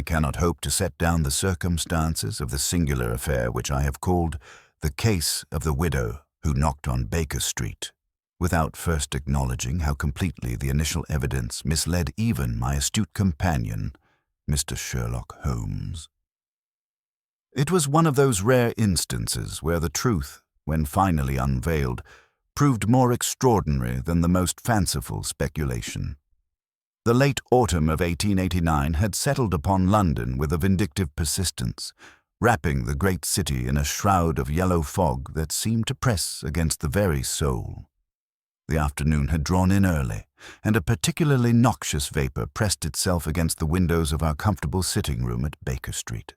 I cannot hope to set down the circumstances of the singular affair which I have called the case of the widow who knocked on Baker Street, without first acknowledging how completely the initial evidence misled even my astute companion, Mr. Sherlock Holmes. It was one of those rare instances where the truth, when finally unveiled, proved more extraordinary than the most fanciful speculation. The late autumn of 1889 had settled upon London with a vindictive persistence, wrapping the great city in a shroud of yellow fog that seemed to press against the very soul. The afternoon had drawn in early, and a particularly noxious vapor pressed itself against the windows of our comfortable sitting-room at Baker Street.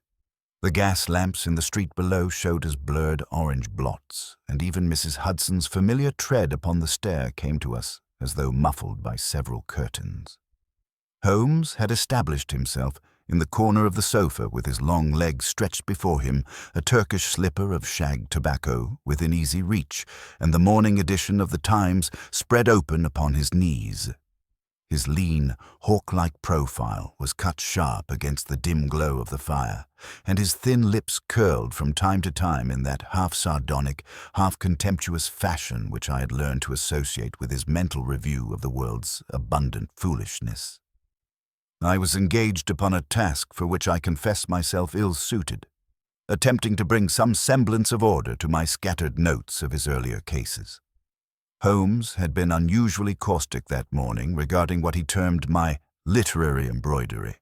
The gas lamps in the street below showed as blurred orange blots, and even Mrs. Hudson's familiar tread upon the stair came to us as though muffled by several curtains. Holmes had established himself in the corner of the sofa with his long legs stretched before him, a Turkish slipper of shag tobacco within easy reach, and the morning edition of the Times spread open upon his knees. His lean, hawk-like profile was cut sharp against the dim glow of the fire, and his thin lips curled from time to time in that half-sardonic, half-contemptuous fashion which I had learned to associate with his mental review of the world's abundant foolishness. I was engaged upon a task for which I confess myself ill-suited, attempting to bring some semblance of order to my scattered notes of his earlier cases. Holmes had been unusually caustic that morning regarding what he termed my literary embroidery,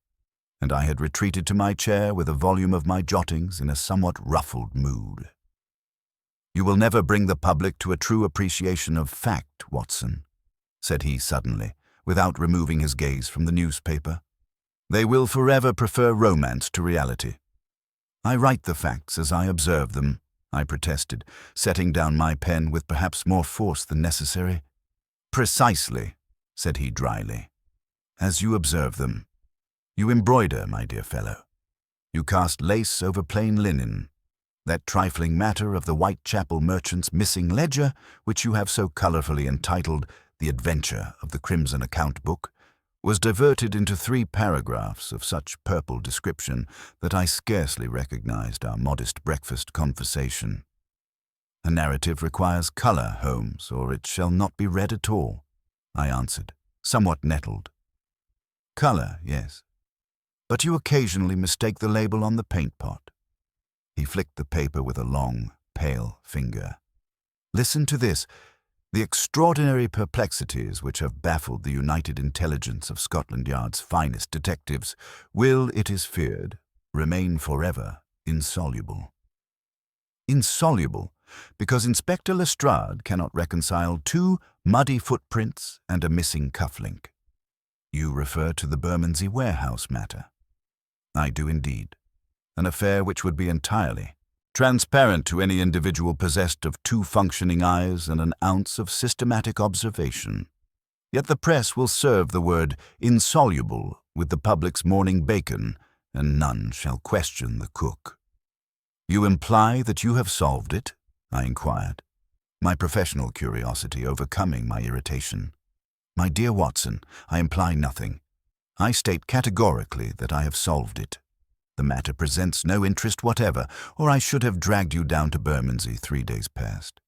and I had retreated to my chair with a volume of my jottings in a somewhat ruffled mood. "You will never bring the public to a true appreciation of fact, Watson," said he suddenly, without removing his gaze from the newspaper. "They will forever prefer romance to reality." "I write the facts as I observe them," I protested, setting down my pen with perhaps more force than necessary. "Precisely," said he dryly. "As you observe them. You embroider, my dear fellow. You cast lace over plain linen. That trifling matter of the Whitechapel merchant's missing ledger, which you have so colourfully entitled The Adventure of the Crimson Account Book, was diverted into 3 paragraphs of such purple description that I scarcely recognized our modest breakfast conversation. A narrative requires colour, Holmes, or it shall not be read at all, I answered, somewhat nettled. Colour, yes, but you occasionally mistake the label on the paint pot. He flicked the paper with a long, pale finger. Listen to this. The extraordinary perplexities which have baffled the united intelligence of Scotland Yard's finest detectives will, it is feared, remain forever insoluble. Insoluble, because Inspector Lestrade cannot reconcile 2 muddy footprints and a missing cufflink. You refer to the Bermondsey warehouse matter. I do indeed. An affair which would be entirely transparent to any individual possessed of 2 functioning eyes and an ounce of systematic observation. Yet the press will serve the word insoluble with the public's morning bacon, and none shall question the cook. You imply that you have solved it? I inquired, my professional curiosity overcoming my irritation. My dear Watson, I imply nothing. I state categorically that I have solved it. The matter presents no interest whatever, or I should have dragged you down to Bermondsey 3 days past.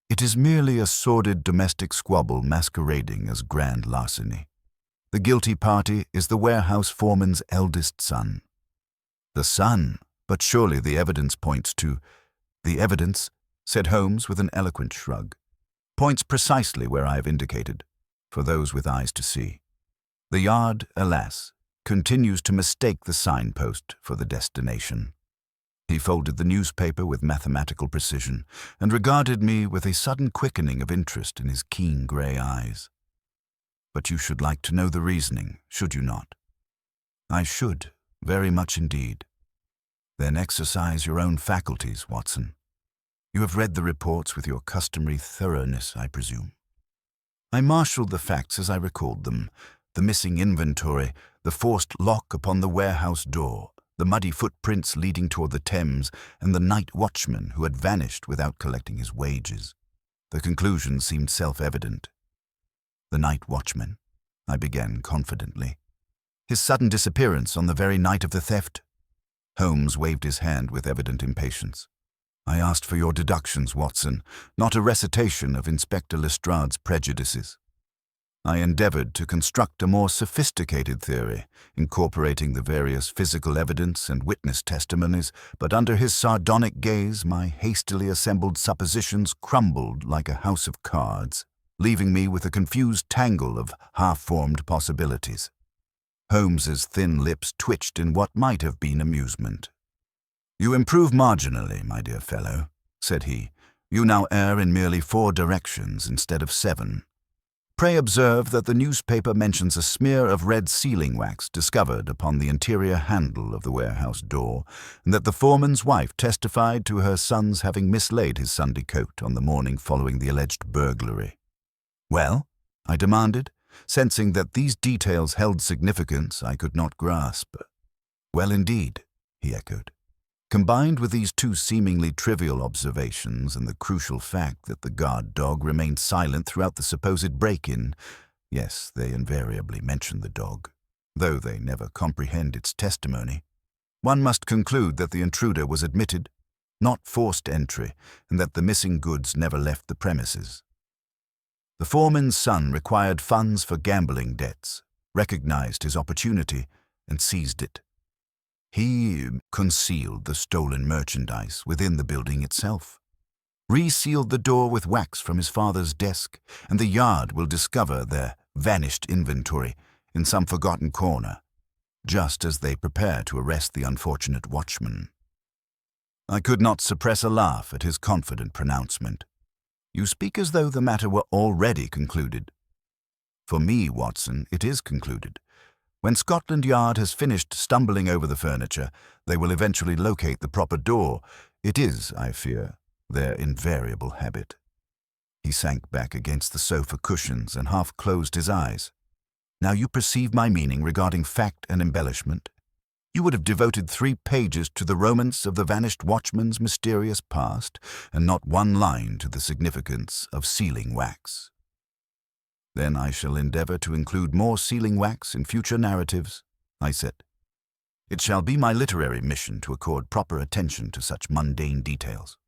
It is merely a sordid domestic squabble masquerading as grand larceny. The guilty party is the warehouse foreman's eldest son. The son? But surely the evidence points to— The evidence, said Holmes with an eloquent shrug, points precisely where I have indicated, for those with eyes to see. The Yard, alas, continues to mistake the signpost for the destination. He folded the newspaper with mathematical precision and regarded me with a sudden quickening of interest in his keen grey eyes. But you should like to know the reasoning, should you not? I should, very much indeed. Then exercise your own faculties, Watson. You have read the reports with your customary thoroughness, I presume. I marshalled the facts as I recalled them. The missing inventory, the forced lock upon the warehouse door, the muddy footprints leading toward the Thames, and the night watchman who had vanished without collecting his wages. The conclusion seemed self-evident. The night watchman, I began confidently. His sudden disappearance on the very night of the theft? Holmes waved his hand with evident impatience. I asked for your deductions, Watson, not a recitation of Inspector Lestrade's prejudices. I endeavored to construct a more sophisticated theory, incorporating the various physical evidence and witness testimonies, but under his sardonic gaze, my hastily assembled suppositions crumbled like a house of cards, leaving me with a confused tangle of half-formed possibilities. Holmes's thin lips twitched in what might have been amusement. You improve marginally, my dear fellow, said he. You now err in merely 4 directions instead of 7. Pray observe that the newspaper mentions a smear of red sealing wax discovered upon the interior handle of the warehouse door, and that the foreman's wife testified to her son's having mislaid his Sunday coat on the morning following the alleged burglary. Well? I demanded, sensing that these details held significance I could not grasp. Well indeed, he echoed. Combined with these 2 seemingly trivial observations and the crucial fact that the guard dog remained silent throughout the supposed break-in, yes, they invariably mention the dog, though they never comprehend its testimony, one must conclude that the intruder was admitted, not forced entry, and that the missing goods never left the premises. The foreman's son required funds for gambling debts, recognized his opportunity, and seized it. He concealed the stolen merchandise within the building itself, resealed the door with wax from his father's desk, and the yard will discover their vanished inventory in some forgotten corner, just as they prepare to arrest the unfortunate watchman. I could not suppress a laugh at his confident pronouncement. You speak as though the matter were already concluded. For me, Watson, it is concluded. When Scotland Yard has finished stumbling over the furniture, they will eventually locate the proper door. It is, I fear, their invariable habit. He sank back against the sofa cushions and half closed his eyes. Now you perceive my meaning regarding fact and embellishment. You would have devoted 3 pages to the romance of the vanished watchman's mysterious past, and not 1 line to the significance of sealing wax. Then I shall endeavor to include more sealing wax in future narratives, I said. It shall be my literary mission to accord proper attention to such mundane details.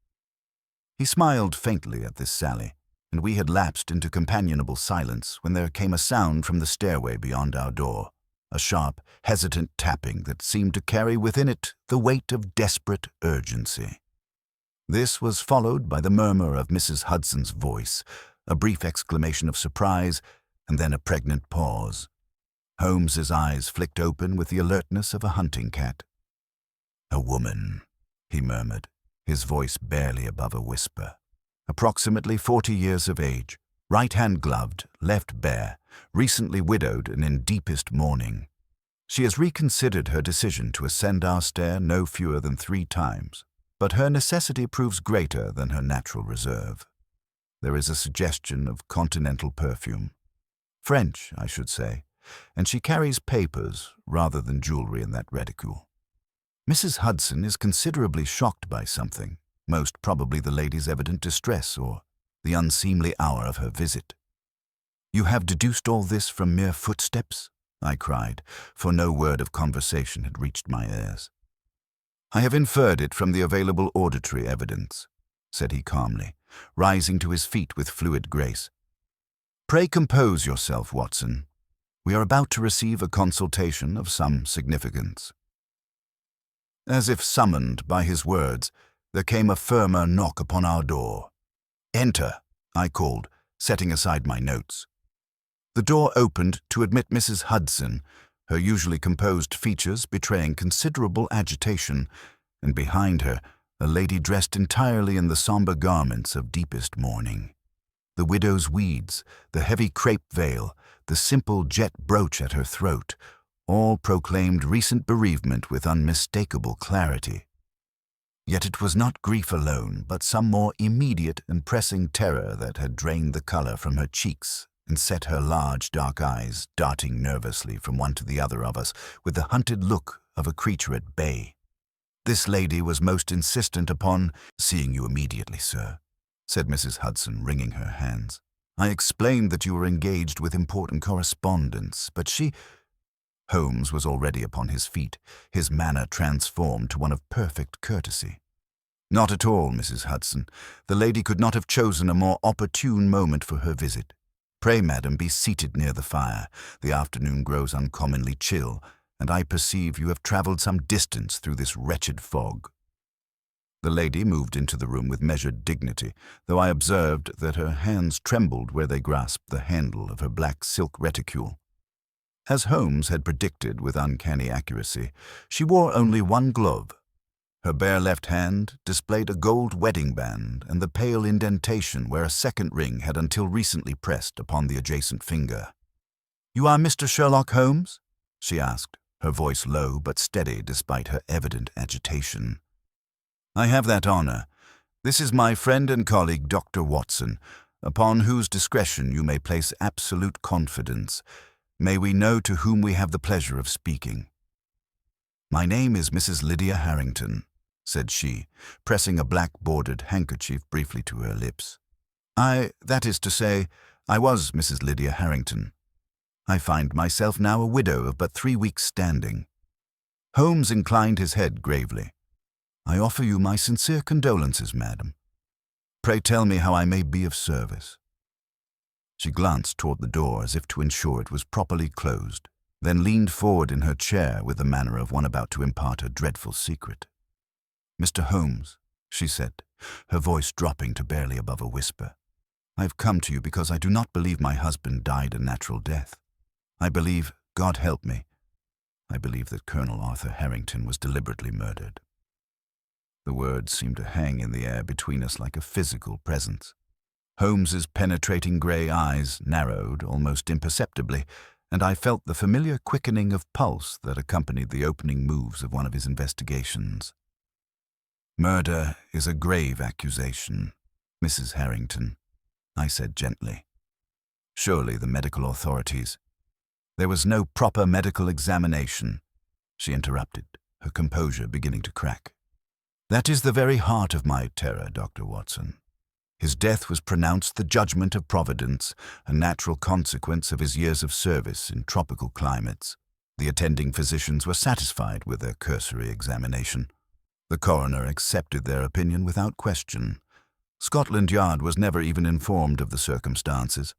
He smiled faintly at this sally, and we had lapsed into companionable silence when there came a sound from the stairway beyond our door, a sharp, hesitant tapping that seemed to carry within it the weight of desperate urgency. This was followed by the murmur of Mrs. Hudson's voice, a brief exclamation of surprise, and then a pregnant pause. Holmes's eyes flicked open with the alertness of a hunting cat. A woman, he murmured, his voice barely above a whisper. Approximately 40 years of age, right hand gloved, left bare, recently widowed and in deepest mourning. She has reconsidered her decision to ascend our stair no fewer than 3 times, but her necessity proves greater than her natural reserve. There is a suggestion of continental perfume. French, I should say, and she carries papers rather than jewelry in that reticule. Mrs. Hudson is considerably shocked by something, most probably the lady's evident distress or the unseemly hour of her visit. You have deduced all this from mere footsteps? I cried, for no word of conversation had reached my ears. I have inferred it from the available auditory evidence, said he calmly, rising to his feet with fluid grace. Pray compose yourself, Watson. We are about to receive a consultation of some significance. As if summoned by his words, there came a firmer knock upon our door. Enter, I called, setting aside my notes. The door opened to admit Mrs. Hudson, her usually composed features betraying considerable agitation, and behind her, a lady dressed entirely in the somber garments of deepest mourning. The widow's weeds, the heavy crepe veil, the simple jet brooch at her throat, all proclaimed recent bereavement with unmistakable clarity. Yet it was not grief alone, but some more immediate and pressing terror that had drained the color from her cheeks and set her large dark eyes darting nervously from one to the other of us with the hunted look of a creature at bay. This lady was most insistent upon seeing you immediately, sir, said Mrs. Hudson, wringing her hands. I explained that you were engaged with important correspondence, but she— Holmes was already upon his feet, his manner transformed to one of perfect courtesy. "Not at all, Mrs. Hudson. The lady could not have chosen a more opportune moment for her visit. Pray, madam, be seated near the fire. The afternoon grows uncommonly chill, and I perceive you have travelled some distance through this wretched fog." The lady moved into the room with measured dignity, though I observed that her hands trembled where they grasped the handle of her black silk reticule. As Holmes had predicted with uncanny accuracy, she wore only one glove. Her bare left hand displayed a gold wedding band and the pale indentation where a second ring had until recently pressed upon the adjacent finger. "You are Mr. Sherlock Holmes?" she asked, her voice low but steady despite her evident agitation. "I have that honor. This is my friend and colleague, Dr. Watson, upon whose discretion you may place absolute confidence. May we know to whom we have the pleasure of speaking?" "My name is Mrs. Lydia Harrington," said she, pressing a black-bordered handkerchief briefly to her lips. That is to say, I was Mrs. Lydia Harrington. I find myself now a widow of but 3 weeks' standing." Holmes inclined his head gravely. "I offer you my sincere condolences, madam. Pray tell me how I may be of service." She glanced toward the door as if to ensure it was properly closed, then leaned forward in her chair with the manner of one about to impart a dreadful secret. "Mr. Holmes," she said, her voice dropping to barely above a whisper, "I have come to you because I do not believe my husband died a natural death. I believe, God help me, I believe that Colonel Arthur Harrington was deliberately murdered." The words seemed to hang in the air between us like a physical presence. Holmes's penetrating grey eyes narrowed almost imperceptibly, and I felt the familiar quickening of pulse that accompanied the opening moves of one of his investigations. "Murder is a grave accusation, Mrs. Harrington," I said gently. "Surely the medical authorities—" "There was no proper medical examination," she interrupted, her composure beginning to crack. "That is the very heart of my terror, Dr. Watson. His death was pronounced the judgment of Providence, a natural consequence of his years of service in tropical climates. The attending physicians were satisfied with their cursory examination. The coroner accepted their opinion without question. Scotland Yard was never even informed of the circumstances.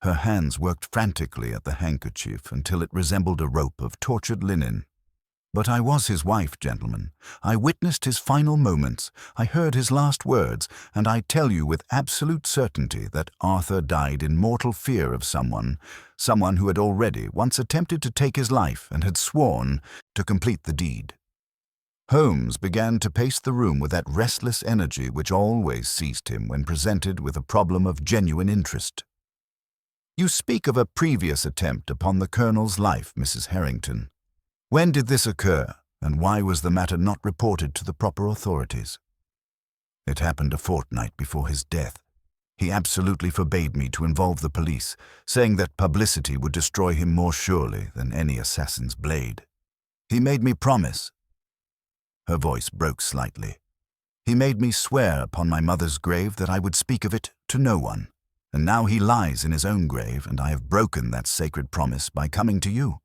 Her hands worked frantically at the handkerchief until it resembled a rope of tortured linen. But I was his wife, gentlemen. I witnessed his final moments. I heard his last words, and I tell you with absolute certainty that Arthur died in mortal fear of someone who had already once attempted to take his life and had sworn to complete the deed." Holmes began to pace the room with that restless energy which always seized him when presented with a problem of genuine interest. "You speak of a previous attempt upon the Colonel's life, Mrs. Harrington. When did this occur, and why was the matter not reported to the proper authorities?" "It happened a fortnight before his death. He absolutely forbade me to involve the police, saying that publicity would destroy him more surely than any assassin's blade. He made me promise—" Her voice broke slightly. "He made me swear upon my mother's grave that I would speak of it to no one, and now he lies in his own grave, and I have broken that sacred promise by coming to you.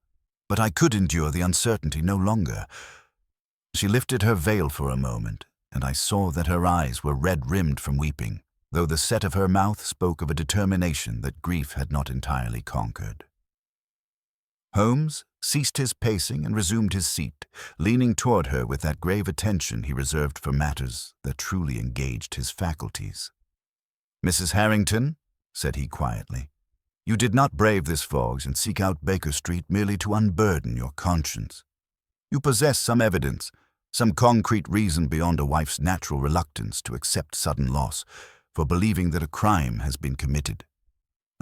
But I could endure the uncertainty no longer." She lifted her veil for a moment, and I saw that her eyes were red-rimmed from weeping, though the set of her mouth spoke of a determination that grief had not entirely conquered. Holmes ceased his pacing and resumed his seat, leaning toward her with that grave attention he reserved for matters that truly engaged his faculties. "Mrs. Harrington," said he quietly, "you did not brave this fog and seek out Baker Street merely to unburden your conscience. You possess some evidence, some concrete reason beyond a wife's natural reluctance to accept sudden loss, for believing that a crime has been committed.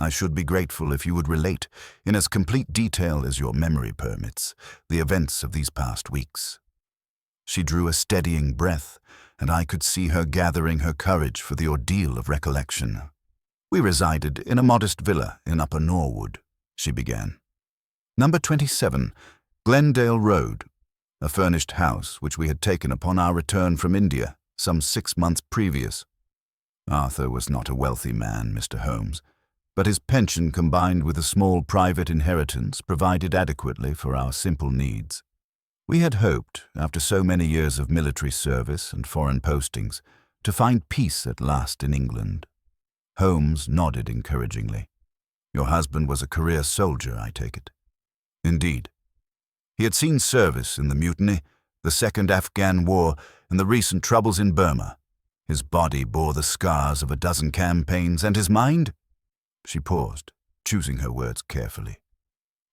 I should be grateful if you would relate, in as complete detail as your memory permits, the events of these past weeks." She drew a steadying breath, and I could see her gathering her courage for the ordeal of recollection. "We resided in a modest villa in Upper Norwood," she began. "Number 27, Glendale Road, a furnished house which we had taken upon our return from India some 6 months previous. Arthur was not a wealthy man, Mr. Holmes, but his pension combined with a small private inheritance provided adequately for our simple needs. We had hoped, after so many years of military service and foreign postings, to find peace at last in England. Holmes nodded encouragingly. Your husband was a career soldier, I take it. Indeed. He had seen service in the mutiny, the Second Afghan War, and the recent troubles in Burma. His body bore the scars of a dozen campaigns, and his mind? She paused, choosing her words carefully.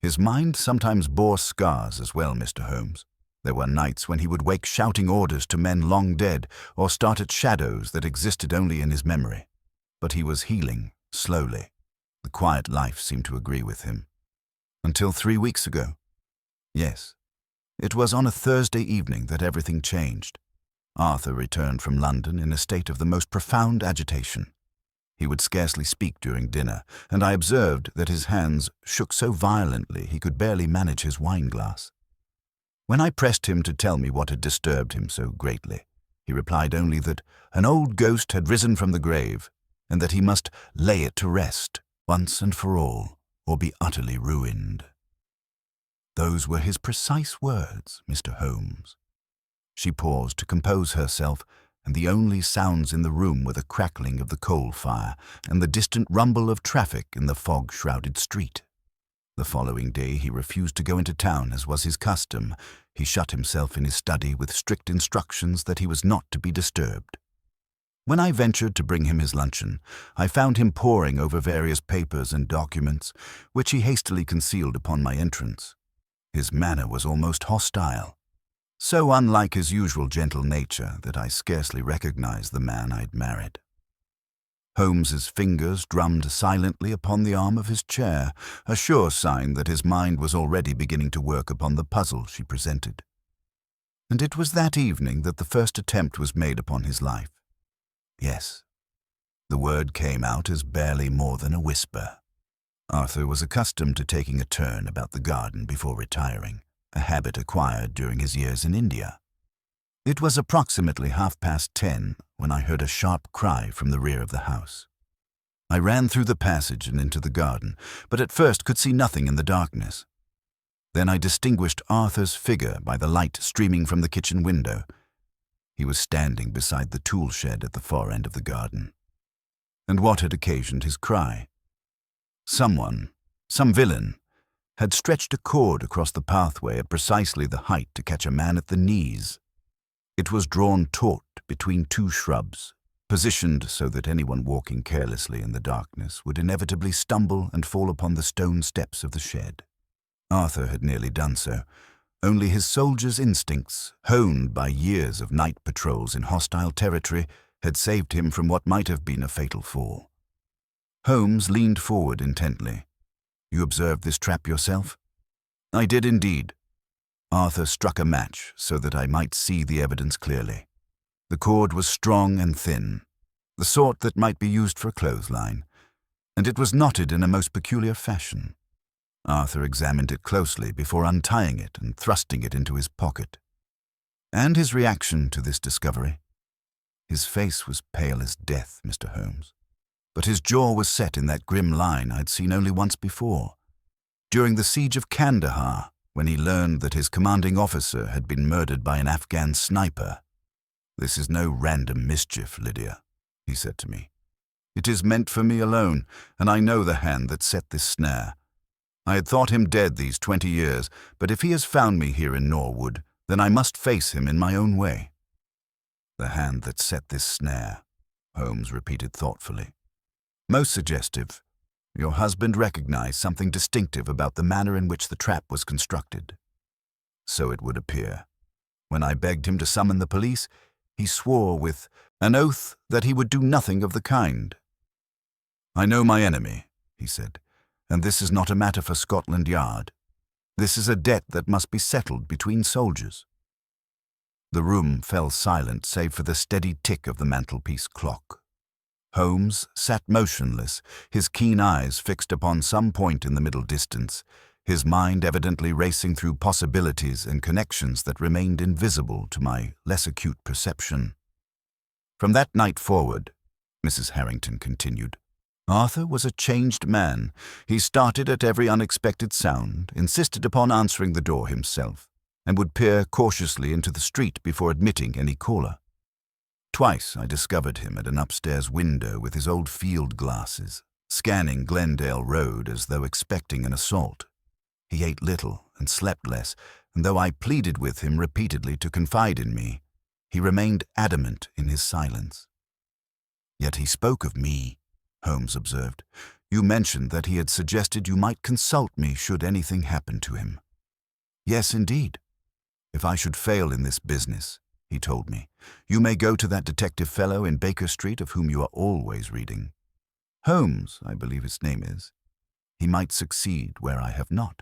His mind sometimes bore scars as well, Mr. Holmes. There were nights when he would wake shouting orders to men long dead, or start at shadows that existed only in his memory. But he was healing, slowly. The quiet life seemed to agree with him. Until 3 weeks ago. Yes. It was on a Thursday evening that everything changed. Arthur returned from London in a state of the most profound agitation. He would scarcely speak during dinner, and I observed that his hands shook so violently he could barely manage his wine-glass. When I pressed him to tell me what had disturbed him so greatly, he replied only that an old ghost had risen from the grave, and that he must lay it to rest, once and for all, or be utterly ruined. Those were his precise words, Mr. Holmes. She paused to compose herself, and the only sounds in the room were the crackling of the coal fire and the distant rumble of traffic in the fog-shrouded street. The following day he refused to go into town as was his custom. He shut himself in his study with strict instructions that he was not to be disturbed. When I ventured to bring him his luncheon, I found him poring over various papers and documents, which he hastily concealed upon my entrance. His manner was almost hostile, so unlike his usual gentle nature that I scarcely recognized the man I'd married. Holmes's fingers drummed silently upon the arm of his chair, a sure sign that his mind was already beginning to work upon the puzzle she presented. And it was that evening that the first attempt was made upon his life. Yes, the word came out as barely more than a whisper. Arthur was accustomed to taking a turn about the garden before retiring, a habit acquired during his years in India. It was approximately 10:30 when I heard a sharp cry from the rear of the house. I ran through the passage and into the garden, but at first could see nothing in the darkness. Then I distinguished Arthur's figure by the light streaming from the kitchen window. He was standing beside the tool shed at the far end of the garden. And what had occasioned his cry? Someone, some villain, had stretched a cord across the pathway at precisely the height to catch a man at the knees. It was drawn taut between two shrubs, positioned so that anyone walking carelessly in the darkness would inevitably stumble and fall upon the stone steps of the shed. Arthur had nearly done so. Only his soldier's instincts, honed by years of night patrols in hostile territory, had saved him from what might have been a fatal fall. Holmes leaned forward intently. You observed this trap yourself? I did indeed. Arthur struck a match so that I might see the evidence clearly. The cord was strong and thin, the sort that might be used for a clothesline, and it was knotted in a most peculiar fashion. Arthur examined it closely before untying it and thrusting it into his pocket. And his reaction to this discovery? His face was pale as death, Mr. Holmes, but his jaw was set in that grim line I'd seen only once before, during the siege of Kandahar, when he learned that his commanding officer had been murdered by an Afghan sniper. This is no random mischief, Lydia, he said to me. It is meant for me alone, and I know the hand that set this snare. I had thought him dead these 20 years, but if he has found me here in Norwood, then I must face him in my own way. The hand that set this snare, Holmes repeated thoughtfully. Most suggestive. Your husband recognized something distinctive about the manner in which the trap was constructed. So it would appear. When I begged him to summon the police, he swore with an oath that he would do nothing of the kind. I know my enemy, he said, and this is not a matter for Scotland Yard. This is a debt that must be settled between soldiers. The room fell silent save for the steady tick of the mantelpiece clock. Holmes sat motionless, his keen eyes fixed upon some point in the middle distance, his mind evidently racing through possibilities and connections that remained invisible to my less acute perception. From that night forward, Mrs. Harrington continued, Arthur was a changed man. He started at every unexpected sound, insisted upon answering the door himself, and would peer cautiously into the street before admitting any caller. Twice I discovered him at an upstairs window with his old field glasses, scanning Glendale Road as though expecting an assault. He ate little and slept less, and though I pleaded with him repeatedly to confide in me, he remained adamant in his silence. "Yet he spoke of me," Holmes observed. "You mentioned that he had suggested you might consult me should anything happen to him." "Yes, indeed. If I should fail in this business," he told me, "you may go to that detective fellow in Baker Street of whom you are always reading. Holmes, I believe his name is. He might succeed where I have not."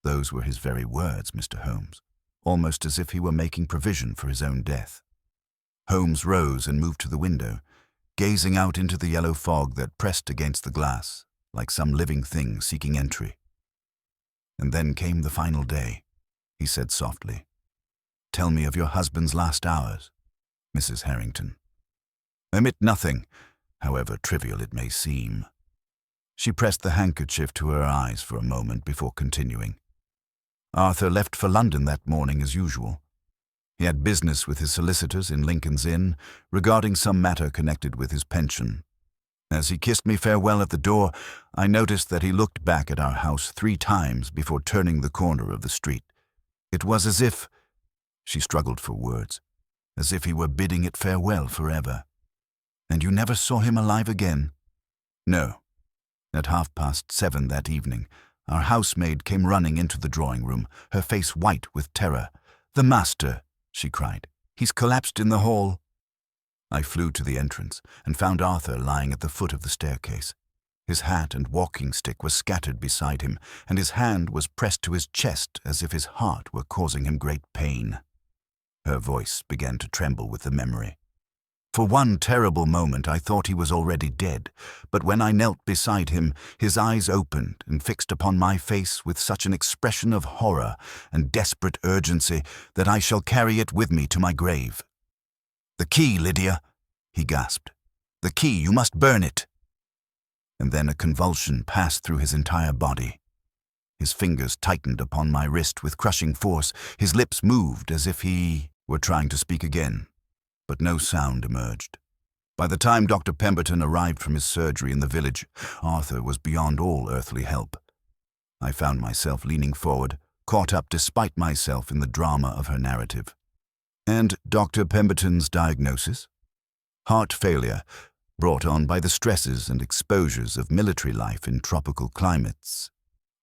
Those were his very words, Mr. Holmes, almost as if he were making provision for his own death. Holmes rose and moved to the window, gazing out into the yellow fog that pressed against the glass, like some living thing seeking entry. "And then came the final day," he said softly. "Tell me of your husband's last hours, Mrs. Harrington. Omit nothing, however trivial it may seem." She pressed the handkerchief to her eyes for a moment before continuing. "Arthur left for London that morning as usual. He had business with his solicitors in Lincoln's Inn regarding some matter connected with his pension. As he kissed me farewell at the door, I noticed that he looked back at our house 3 times before turning the corner of the street. It was as if," she struggled for words, "as if he were bidding it farewell forever." "And you never saw him alive again?" "No. At 7:30 that evening, our housemaid came running into the drawing-room, her face white with terror. "The master!" she cried. "He's collapsed in the hall." I flew to the entrance and found Arthur lying at the foot of the staircase. His hat and walking stick were scattered beside him, and his hand was pressed to his chest as if his heart were causing him great pain. Her voice began to tremble with the memory. For one terrible moment I thought he was already dead, but when I knelt beside him, his eyes opened and fixed upon my face with such an expression of horror and desperate urgency that I shall carry it with me to my grave. "The key, Lydia," he gasped. "The key, you must burn it." And then a convulsion passed through his entire body. His fingers tightened upon my wrist with crushing force. His lips moved as if he were trying to speak again, but no sound emerged. By the time Dr. Pemberton arrived from his surgery in the village, Arthur was beyond all earthly help. I found myself leaning forward, caught up despite myself in the drama of her narrative. "And Dr. Pemberton's diagnosis?" "Heart failure, brought on by the stresses and exposures of military life in tropical climates.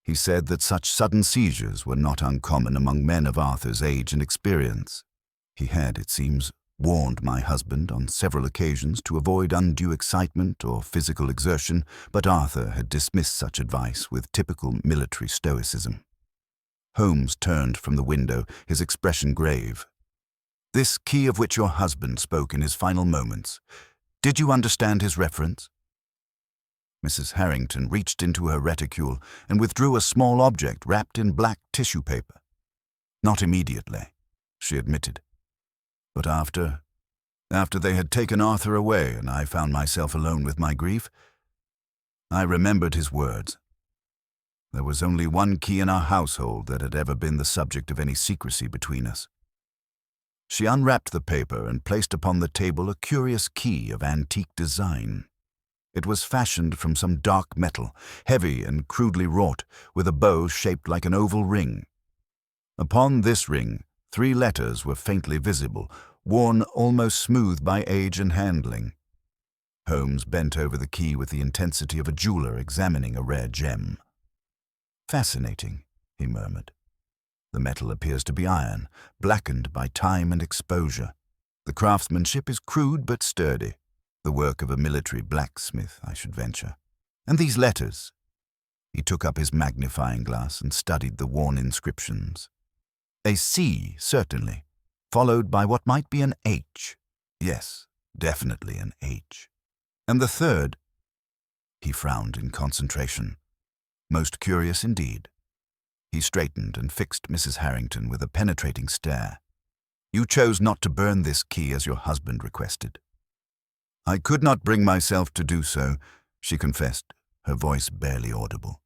He said that such sudden seizures were not uncommon among men of Arthur's age and experience. He had, it seems, warned my husband on several occasions to avoid undue excitement or physical exertion, but Arthur had dismissed such advice with typical military stoicism." Holmes turned from the window, his expression grave. "This key of which your husband spoke in his final moments, did you understand his reference?" Mrs. Harrington reached into her reticule and withdrew a small object wrapped in black tissue paper. "Not immediately," she admitted. "But after they had taken Arthur away and I found myself alone with my grief, I remembered his words. There was only one key in our household that had ever been the subject of any secrecy between us." She unwrapped the paper and placed upon the table a curious key of antique design. It was fashioned from some dark metal, heavy and crudely wrought, with a bow shaped like an oval ring. Upon this ring, 3 letters were faintly visible, worn almost smooth by age and handling. Holmes bent over the key with the intensity of a jeweler examining a rare gem. "Fascinating," he murmured. "The metal appears to be iron, blackened by time and exposure. The craftsmanship is crude but sturdy, the work of a military blacksmith, I should venture. And these letters?" He took up his magnifying glass and studied the worn inscriptions. "A C, certainly, followed by what might be an H. Yes, definitely an H. And the third?" He frowned in concentration. "Most curious indeed." He straightened and fixed Mrs. Harrington with a penetrating stare. "You chose not to burn this key as your husband requested." "I could not bring myself to do so. she confessed, her voice barely audible.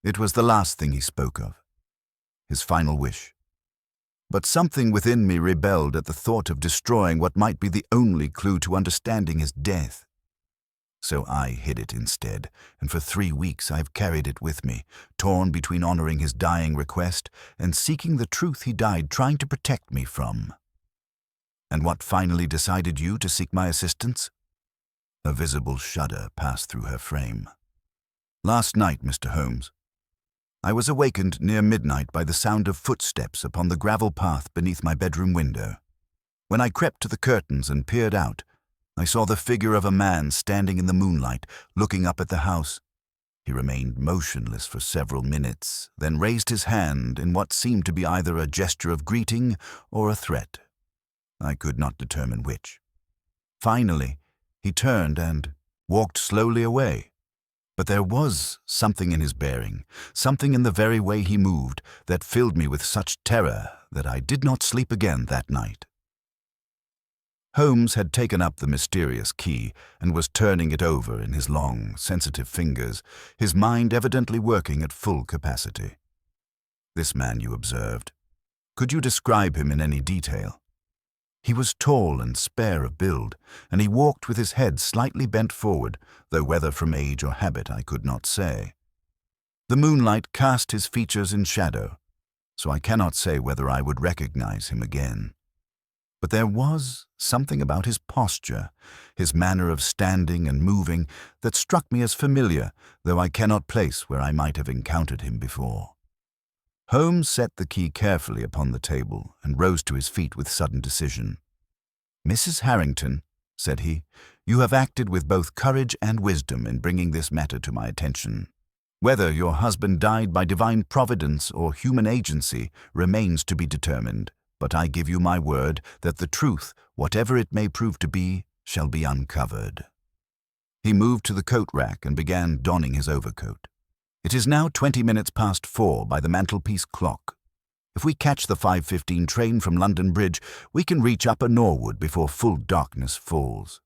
It was the last thing he spoke of, his final wish. But something within me rebelled at the thought of destroying what might be the only clue to understanding his death. So I hid it instead, and for 3 weeks I've carried it with me, torn between honoring his dying request and seeking the truth he died trying to protect me from. And what finally decided you to seek my assistance? A visible shudder passed through her frame. Last night, Mr. Holmes, I was awakened near midnight by the sound of footsteps upon the gravel path beneath my bedroom window. When I crept to the curtains and peered out, I saw the figure of a man standing in the moonlight, looking up at the house. He remained motionless for several minutes, then raised his hand in what seemed to be either a gesture of greeting or a threat. I could not determine which. Finally, he turned and walked slowly away. But there was something in his bearing, something in the very way he moved, that filled me with such terror that I did not sleep again that night. Holmes had taken up the mysterious key and was turning it over in his long, sensitive fingers, his mind evidently working at full capacity. This man you observed. Could you describe him in any detail? He was tall and spare of build, and he walked with his head slightly bent forward, though whether from age or habit I could not say. The moonlight cast his features in shadow, so I cannot say whether I would recognize him again. But there was something about his posture, his manner of standing and moving, that struck me as familiar, though I cannot place where I might have encountered him before. Holmes set the key carefully upon the table and rose to his feet with sudden decision. "Mrs. Harrington," said he, "you have acted with both courage and wisdom in bringing this matter to my attention. Whether your husband died by divine providence or human agency remains to be determined, but I give you my word that the truth, whatever it may prove to be, shall be uncovered." He moved to the coat rack and began donning his overcoat. "It is now 20 minutes past 4 by the mantelpiece clock. If we catch the 5:15 train from London Bridge, we can reach Upper Norwood before full darkness falls.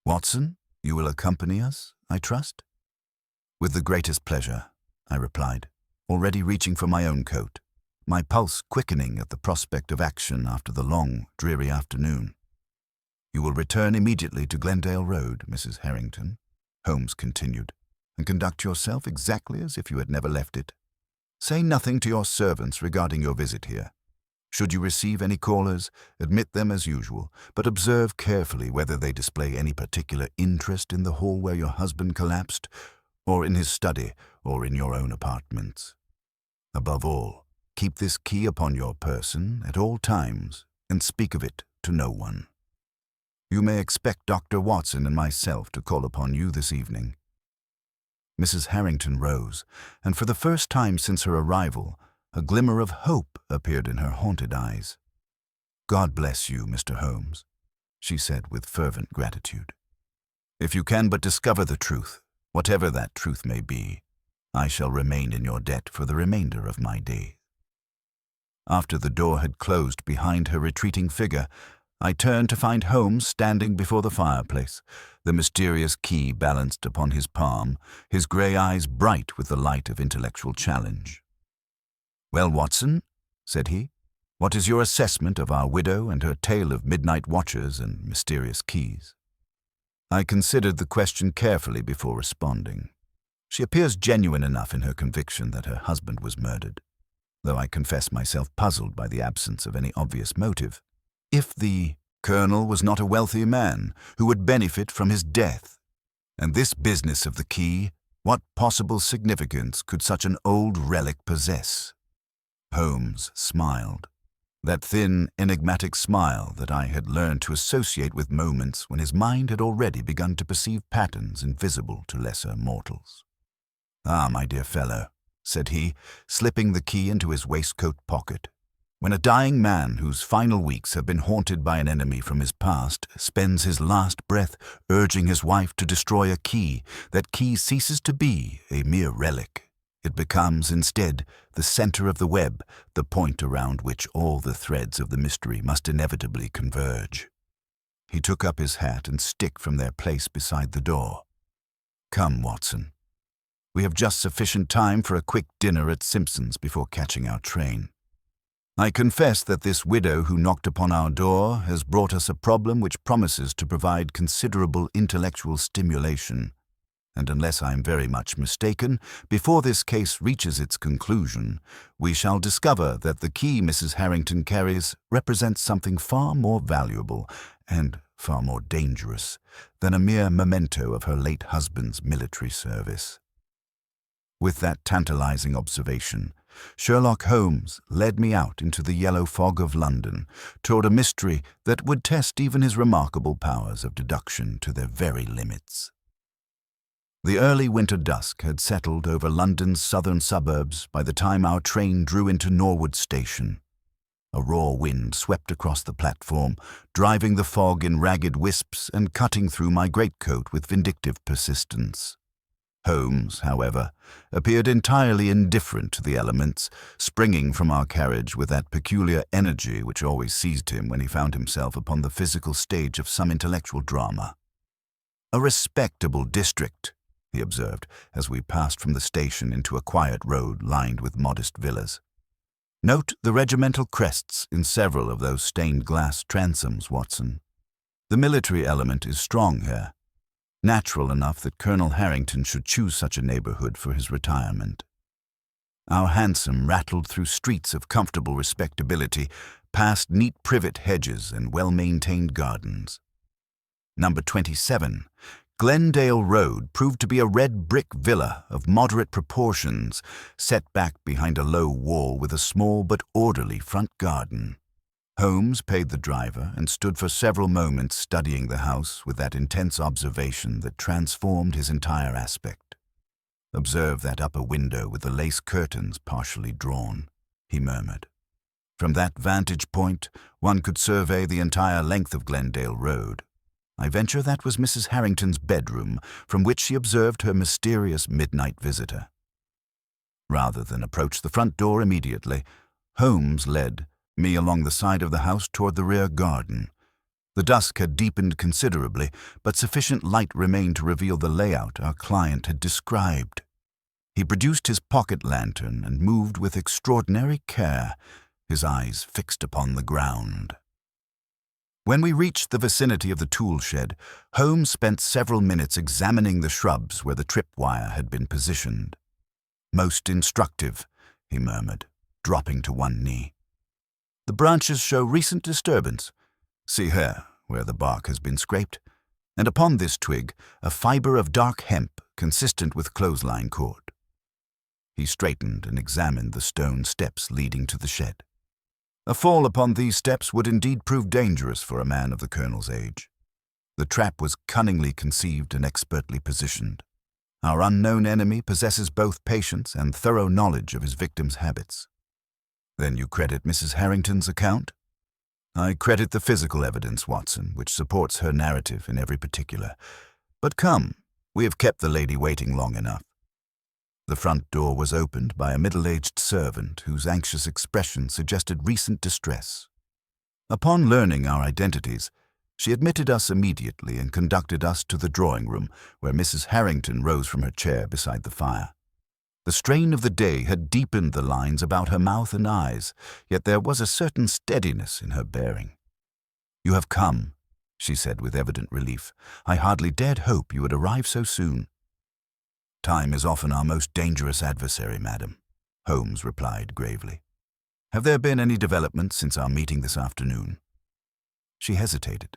Watson, you will accompany us, I trust?" "With the greatest pleasure," I replied, already reaching for my own coat, my pulse quickening at the prospect of action after the long, dreary afternoon. "You will return immediately to Glendale Road, Mrs. Harrington," Holmes continued, "and conduct yourself exactly as if you had never left it. Say nothing to your servants regarding your visit here. Should you receive any callers, admit them as usual, but observe carefully whether they display any particular interest in the hall where your husband collapsed, or in his study, or in your own apartments. Above all, keep this key upon your person at all times, and speak of it to no one. You may expect Dr. Watson and myself to call upon you this evening." Mrs. Harrington rose, and for the first time since her arrival, a glimmer of hope appeared in her haunted eyes. "God bless you, Mr. Holmes," she said with fervent gratitude. "If you can but discover the truth, whatever that truth may be, I shall remain in your debt for the remainder of my days." After the door had closed behind her retreating figure, I turned to find Holmes standing before the fireplace, the mysterious key balanced upon his palm, his grey eyes bright with the light of intellectual challenge. "Well, Watson," said he, "what is your assessment of our widow and her tale of midnight watchers and mysterious keys?" I considered the question carefully before responding. She appears genuine enough in her conviction that her husband was murdered, though I confess myself puzzled by the absence of any obvious motive. If the Colonel was not a wealthy man who would benefit from his death, and this business of the key, what possible significance could such an old relic possess? Holmes smiled, that thin, enigmatic smile that I had learned to associate with moments when his mind had already begun to perceive patterns invisible to lesser mortals. "Ah, my dear fellow," said he, slipping the key into his waistcoat pocket, "when a dying man whose final weeks have been haunted by an enemy from his past spends his last breath urging his wife to destroy a key, that key ceases to be a mere relic. It becomes, instead, the center of the web, the point around which all the threads of the mystery must inevitably converge." He took up his hat and stick from their place beside the door. Come, Watson. We have just sufficient time for a quick dinner at Simpson's before catching our train. I confess that this widow who knocked upon our door has brought us a problem which promises to provide considerable intellectual stimulation, and unless I am very much mistaken, before this case reaches its conclusion, we shall discover that the key Mrs. Harrington carries represents something far more valuable and far more dangerous than a mere memento of her late husband's military service. With that tantalizing observation, Sherlock Holmes led me out into the yellow fog of London toward a mystery that would test even his remarkable powers of deduction to their very limits. The early winter dusk had settled over London's southern suburbs by the time our train drew into Norwood Station. A raw wind swept across the platform, driving the fog in ragged wisps and cutting through my greatcoat with vindictive persistence. Holmes, however, appeared entirely indifferent to the elements, springing from our carriage with that peculiar energy which always seized him when he found himself upon the physical stage of some intellectual drama. "A respectable district," he observed, as we passed from the station into a quiet road lined with modest villas. "Note the regimental crests in several of those stained glass transoms, Watson. The military element is strong here. Natural enough that Colonel Harrington should choose such a neighborhood for his retirement." Our hansom rattled through streets of comfortable respectability, past neat privet hedges and well-maintained gardens. Number 27, Glendale Road, proved to be a red brick villa of moderate proportions, set back behind a low wall with a small but orderly front garden. Holmes paid the driver and stood for several moments studying the house with that intense observation that transformed his entire aspect. "Observe that upper window with the lace curtains partially drawn," he murmured. From that vantage point, one could survey the entire length of Glendale Road. I venture that was Mrs. Harrington's bedroom, from which she observed her mysterious midnight visitor. Rather than approach the front door immediately, Holmes led me along the side of the house toward the rear garden. The dusk had deepened considerably, but sufficient light remained to reveal the layout our client had described. He produced his pocket lantern and moved with extraordinary care, his eyes fixed upon the ground. When we reached the vicinity of the tool shed, Holmes spent several minutes examining the shrubs where the tripwire had been positioned. "Most instructive," he murmured, dropping to one knee. "The branches show recent disturbance. See here, where the bark has been scraped, and upon this twig a fiber of dark hemp consistent with clothesline cord." He straightened and examined the stone steps leading to the shed. A fall upon these steps would indeed prove dangerous for a man of the Colonel's age. The trap was cunningly conceived and expertly positioned. Our unknown enemy possesses both patience and thorough knowledge of his victim's habits. "Then you credit Mrs. Harrington's account?" "I credit the physical evidence, Watson, which supports her narrative in every particular. But come, we have kept the lady waiting long enough." The front door was opened by a middle-aged servant whose anxious expression suggested recent distress. Upon learning our identities, she admitted us immediately and conducted us to the drawing-room, where Mrs. Harrington rose from her chair beside the fire. The strain of the day had deepened the lines about her mouth and eyes, yet there was a certain steadiness in her bearing. "You have come," she said with evident relief. "I hardly dared hope you would arrive so soon." "Time is often our most dangerous adversary, madam," Holmes replied gravely. "Have there been any developments since our meeting this afternoon?" She hesitated.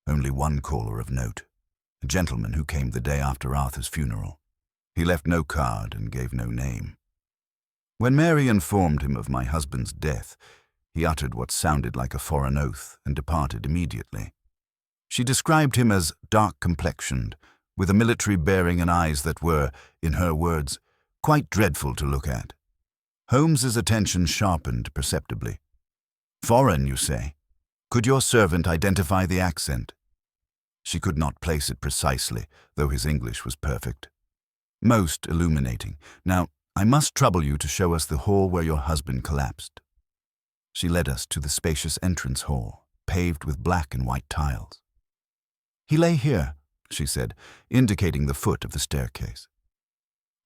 "Only one caller of note, a gentleman who came the day after Arthur's funeral. He left no card and gave no name. When Mary informed him of my husband's death, he uttered what sounded like a foreign oath and departed immediately. She described him as dark-complexioned, with a military bearing and eyes that were, in her words, quite dreadful to look at. Holmes's attention sharpened perceptibly. "Foreign, you say? Could your servant identify the accent?" She could not place it precisely, though his English was perfect. "Most illuminating. Now, I must trouble you to show us the hall where your husband collapsed." She led us to the spacious entrance hall, paved with black and white tiles. "He lay here," she said, indicating the foot of the staircase.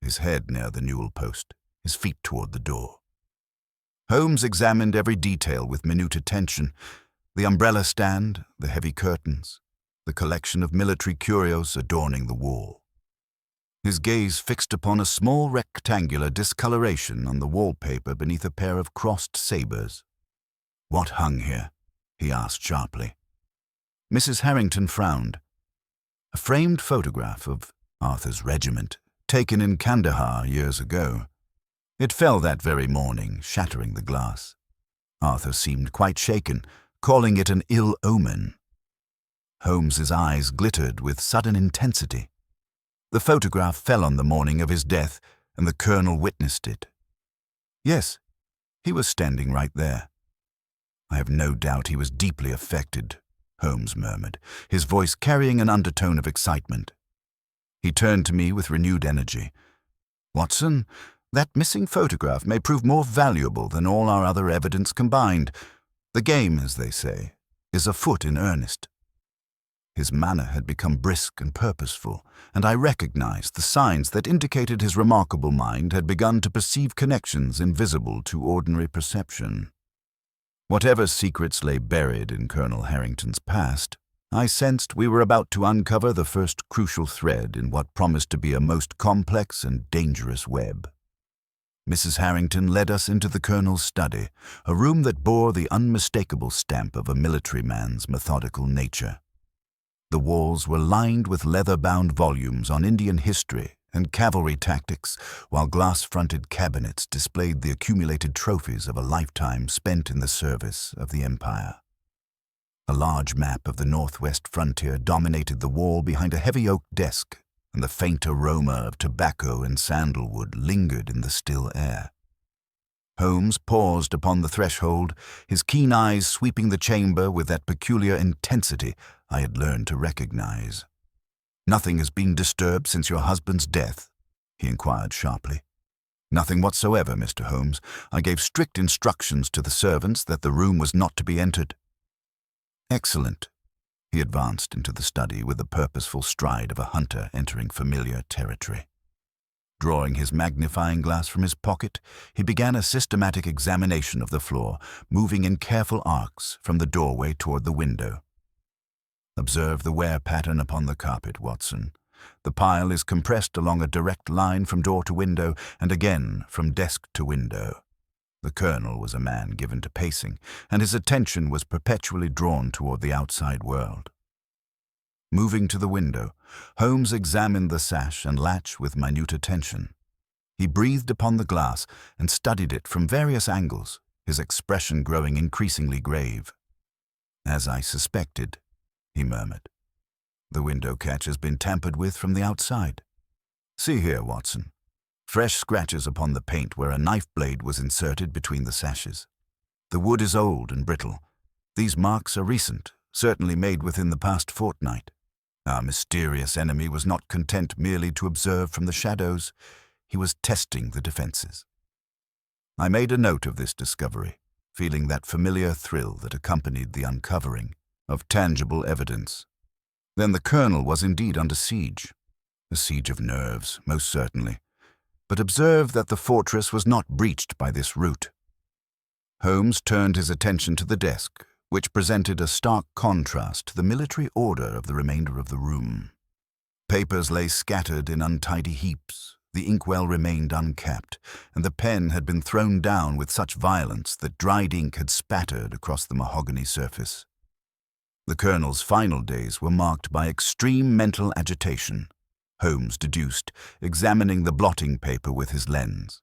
His head near the newel post, his feet toward the door. Holmes examined every detail with minute attention: the umbrella stand, the heavy curtains, the collection of military curios adorning the wall. His gaze fixed upon a small rectangular discoloration on the wallpaper beneath a pair of crossed sabers. "What hung here?" he asked sharply. Mrs. Harrington frowned. A framed photograph of Arthur's regiment, taken in Kandahar years ago. It fell that very morning, shattering the glass. Arthur seemed quite shaken, calling it an ill omen. Holmes's eyes glittered with sudden intensity. The photograph fell on the morning of his death, and the colonel witnessed it. Yes, he was standing right there. "I have no doubt he was deeply affected," Holmes murmured, his voice carrying an undertone of excitement. He turned to me with renewed energy. "Watson, that missing photograph may prove more valuable than all our other evidence combined. The game, as they say, is afoot in earnest." His manner had become brisk and purposeful, and I recognized the signs that indicated his remarkable mind had begun to perceive connections invisible to ordinary perception. Whatever secrets lay buried in Colonel Harrington's past, I sensed we were about to uncover the first crucial thread in what promised to be a most complex and dangerous web. Mrs. Harrington led us into the colonel's study, a room that bore the unmistakable stamp of a military man's methodical nature. The walls were lined with leather-bound volumes on Indian history and cavalry tactics, while glass-fronted cabinets displayed the accumulated trophies of a lifetime spent in the service of the Empire. A large map of the northwest frontier dominated the wall behind a heavy oak desk, and the faint aroma of tobacco and sandalwood lingered in the still air. Holmes paused upon the threshold, his keen eyes sweeping the chamber with that peculiar intensity I had learned to recognize. "Nothing has been disturbed since your husband's death?" he inquired sharply. "Nothing whatsoever, Mr. Holmes. I gave strict instructions to the servants that the room was not to be entered." "Excellent." He advanced into the study with the purposeful stride of a hunter entering familiar territory. Drawing his magnifying glass from his pocket, he began a systematic examination of the floor, moving in careful arcs from the doorway toward the window. "Observe the wear pattern upon the carpet, Watson. The pile is compressed along a direct line from door to window, and again from desk to window." The colonel was a man given to pacing, and his attention was perpetually drawn toward the outside world. Moving to the window, Holmes examined the sash and latch with minute attention. He breathed upon the glass and studied it from various angles, his expression growing increasingly grave. "As I suspected," he murmured. "The window catch has been tampered with from the outside. See here, Watson. Fresh scratches upon the paint where a knife blade was inserted between the sashes. The wood is old and brittle. These marks are recent, certainly made within the past fortnight. Our mysterious enemy was not content merely to observe from the shadows. He was testing the defenses." I made a note of this discovery, feeling that familiar thrill that accompanied the uncovering of tangible evidence. Then the colonel was indeed under siege. A siege of nerves, most certainly. But observe that the fortress was not breached by this route. Holmes turned his attention to the desk, which presented a stark contrast to the military order of the remainder of the room. Papers lay scattered in untidy heaps, the inkwell remained uncapped, and the pen had been thrown down with such violence that dried ink had spattered across the mahogany surface. The colonel's final days were marked by extreme mental agitation, Holmes deduced, examining the blotting paper with his lens.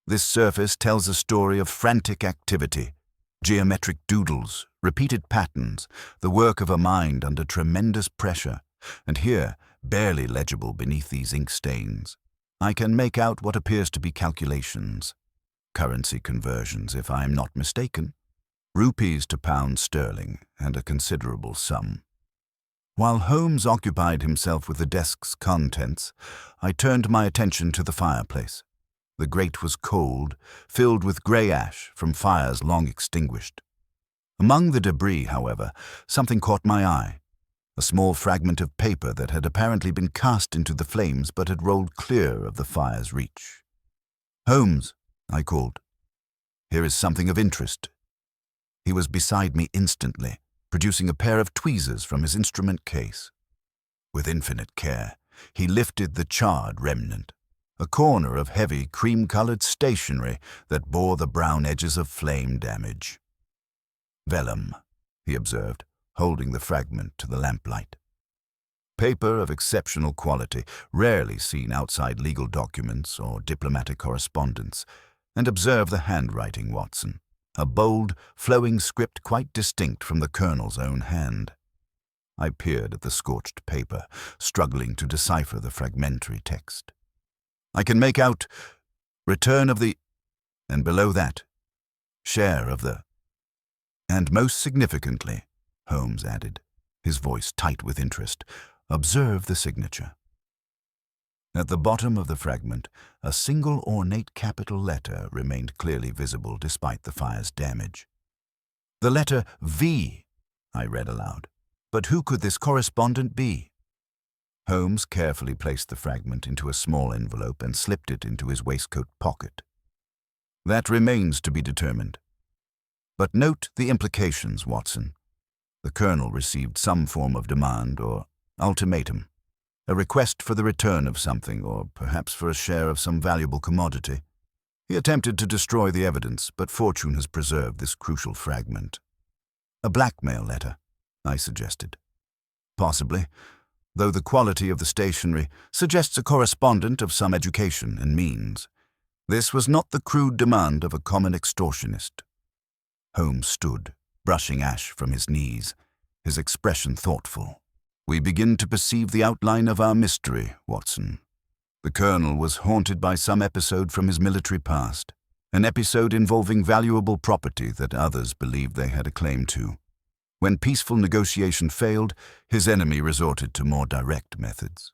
This surface tells a story of frantic activity, geometric doodles, repeated patterns, the work of a mind under tremendous pressure, and here, barely legible beneath these ink stains, I can make out what appears to be calculations. Currency conversions, if I am not mistaken. Rupees to pounds sterling, and a considerable sum. While Holmes occupied himself with the desk's contents, I turned my attention to the fireplace. The grate was cold, filled with grey ash from fires long extinguished. Among the debris, however, something caught my eye. a small fragment of paper that had apparently been cast into the flames but had rolled clear of the fire's reach. "Holmes," I called. "Here is something of interest." He was beside me instantly, producing a pair of tweezers from his instrument case. With infinite care, he lifted the charred remnant, a corner of heavy, cream-colored stationery that bore the brown edges of flame damage. "Vellum," he observed, holding the fragment to the lamplight. "Paper of exceptional quality, rarely seen outside legal documents or diplomatic correspondence. And observe the handwriting, Watson. A bold, flowing script quite distinct from the Colonel's own hand." I peered at the scorched paper, struggling to decipher the fragmentary text. "I can make out return of the, and below that, share of the, and most significantly," Holmes added, his voice tight with interest, "observe the signature." At the bottom of the fragment, a single ornate capital letter remained clearly visible despite the fire's damage. "The letter V," I read aloud. "But who could this correspondent be?" Holmes carefully placed the fragment into a small envelope and slipped it into his waistcoat pocket. "That remains to be determined. But note the implications, Watson. The Colonel received some form of demand or ultimatum, a request for the return of something, or perhaps for a share of some valuable commodity. He attempted to destroy the evidence, but fortune has preserved this crucial fragment." "A blackmail letter," I suggested. "Possibly, though the quality of the stationery suggests a correspondent of some education and means. This was not the crude demand of a common extortionist." Holmes stood, brushing ash from his knees, his expression thoughtful. "We begin to perceive the outline of our mystery, Watson. The Colonel was haunted by some episode from his military past, an episode involving valuable property that others believed they had a claim to. When peaceful negotiation failed, his enemy resorted to more direct methods.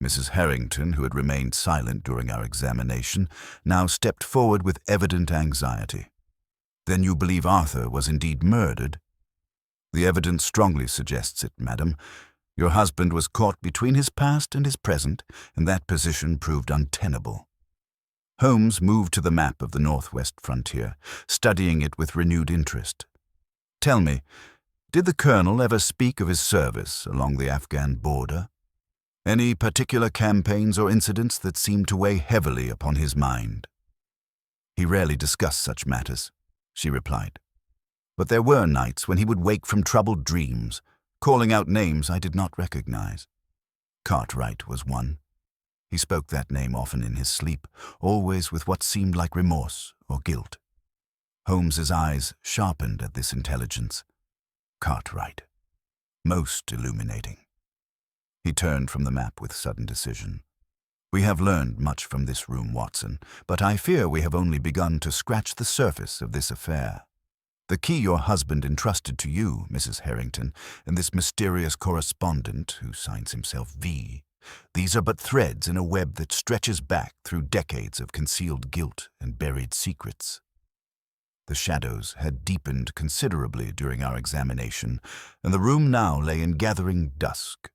Mrs. Harrington, who had remained silent during our examination, now stepped forward with evident anxiety. "Then you believe Arthur was indeed murdered?" "The evidence strongly suggests it, madam. Your husband was caught between his past and his present, and that position proved untenable." Holmes moved to the map of the northwest frontier, studying it with renewed interest. "Tell me, did the Colonel ever speak of his service along the Afghan border? Any particular campaigns or incidents that seemed to weigh heavily upon his mind?" "He rarely discussed such matters," she replied. "But there were nights when he would wake from troubled dreams, calling out names I did not recognize. Cartwright was one. He spoke that name often in his sleep, always with what seemed like remorse or guilt." Holmes's eyes sharpened at this intelligence. Cartwright. Most illuminating. He turned from the map with sudden decision. "We have learned much from this room, Watson, but I fear we have only begun to scratch the surface of this affair. The key your husband entrusted to you, Mrs. Harrington, and this mysterious correspondent who signs himself V, these are but threads in a web that stretches back through decades of concealed guilt and buried secrets." The shadows had deepened considerably during our examination, and the room now lay in gathering dusk.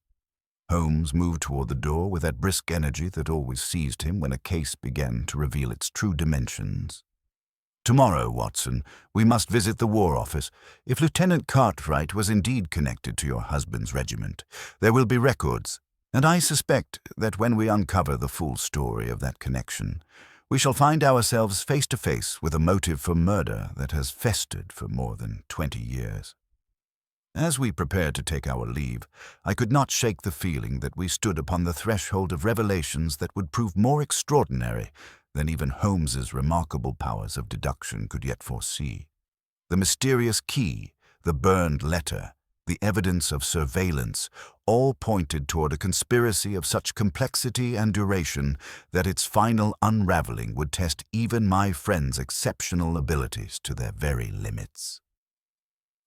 Holmes moved toward the door with that brisk energy that always seized him when a case began to reveal its true dimensions. "Tomorrow, Watson, we must visit the War Office. If Lieutenant Cartwright was indeed connected to your husband's regiment, there will be records, and I suspect that when we uncover the full story of that connection, we shall find ourselves face to face with a motive for murder that has festered for more than 20 years. As we prepared to take our leave, I could not shake the feeling that we stood upon the threshold of revelations that would prove more extraordinary than even Holmes's remarkable powers of deduction could yet foresee. The mysterious key, the burned letter, the evidence of surveillance, all pointed toward a conspiracy of such complexity and duration that its final unraveling would test even my friend's exceptional abilities to their very limits.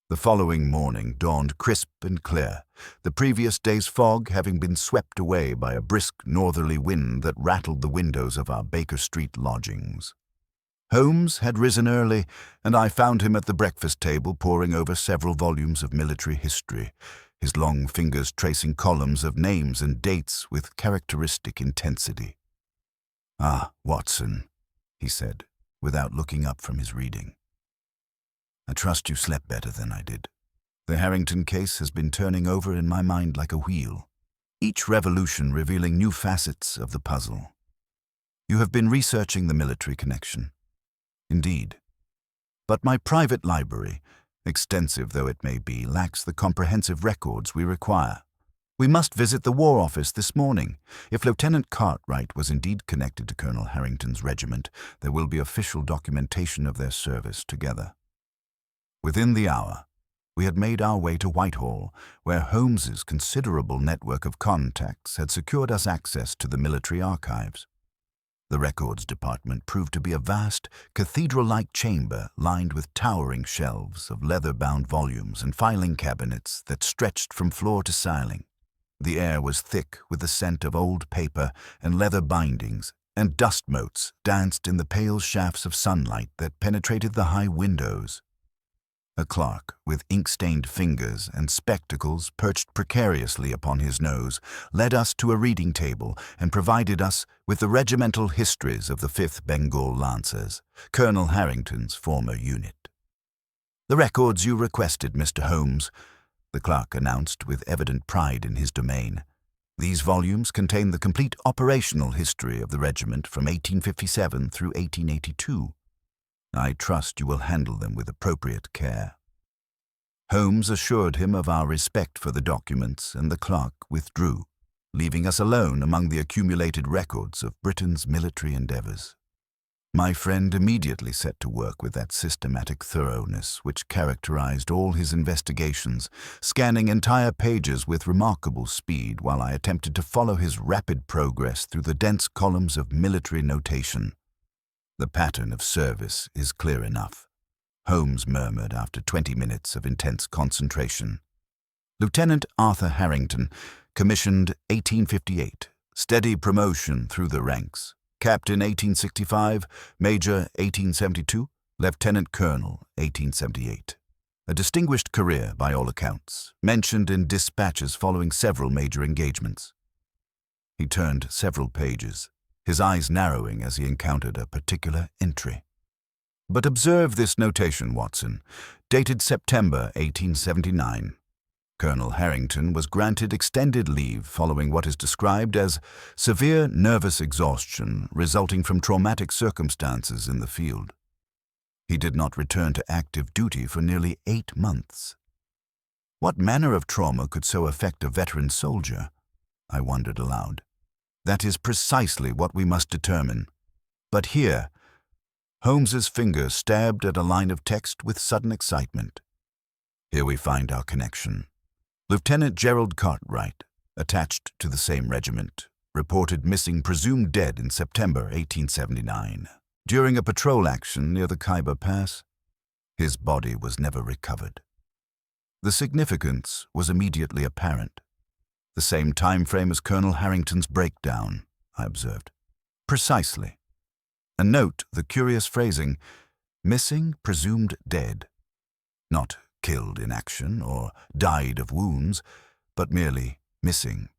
The following morning dawned crisp and clear, the previous day's fog having been swept away by a brisk northerly wind that rattled the windows of our Baker Street lodgings. Holmes had risen early, and I found him at the breakfast table poring over several volumes of military history, his long fingers tracing columns of names and dates with characteristic intensity. "Ah, Watson," he said, without looking up from his reading. "I trust you slept better than I did. The Harrington case has been turning over in my mind like a wheel, each revolution revealing new facets of the puzzle. You have been researching the military connection." "Indeed. But my private library, extensive though it may be, lacks the comprehensive records we require. We must visit the War Office this morning. If Lieutenant Cartwright was indeed connected to Colonel Harrington's regiment, there will be official documentation of their service together." Within the hour, we had made our way to Whitehall, where Holmes's considerable network of contacts had secured us access to the military archives. The records department proved to be a vast, cathedral-like chamber lined with towering shelves of leather-bound volumes and filing cabinets that stretched from floor to ceiling. The air was thick with the scent of old paper and leather bindings, and dust motes danced in the pale shafts of sunlight that penetrated the high windows. A clerk with ink-stained fingers and spectacles perched precariously upon his nose led us to a reading table and provided us with the regimental histories of the 5th Bengal Lancers, Colonel Harrington's former unit. "The records you requested, Mr. Holmes," the clerk announced with evident pride in his domain. "These volumes contain the complete operational history of the regiment from 1857 through 1882. I trust you will handle them with appropriate care." Holmes assured him of our respect for the documents, and the clerk withdrew, leaving us alone among the accumulated records of Britain's military endeavors. My friend immediately set to work with that systematic thoroughness which characterized all his investigations, scanning entire pages with remarkable speed while I attempted to follow his rapid progress through the dense columns of military notation. "The pattern of service is clear enough," Holmes murmured after 20 minutes of intense concentration. "Lieutenant Arthur Harrington, commissioned 1858, steady promotion through the ranks. Captain 1865, Major 1872, Lieutenant Colonel 1878. A distinguished career by all accounts, mentioned in dispatches following several major engagements." He turned several pages, his eyes narrowing as he encountered a particular entry. "But observe this notation, Watson, dated September 1879. Colonel Harrington was granted extended leave following what is described as severe nervous exhaustion resulting from traumatic circumstances in the field. He did not return to active duty for nearly 8 months. What manner of trauma could so affect a veteran soldier? I wondered aloud. That is precisely what we must determine. But here, Holmes's finger stabbed at a line of text with sudden excitement. Here we find our connection. Lieutenant Gerald Cartwright, attached to the same regiment, reported missing, presumed dead in September 1879, during a patrol action near the Khyber Pass. His body was never recovered. The significance was immediately apparent. The same time frame as Colonel Harrington's breakdown, I observed. Precisely. And note the curious phrasing, missing, presumed dead. Not killed in action or died of wounds, but merely missing.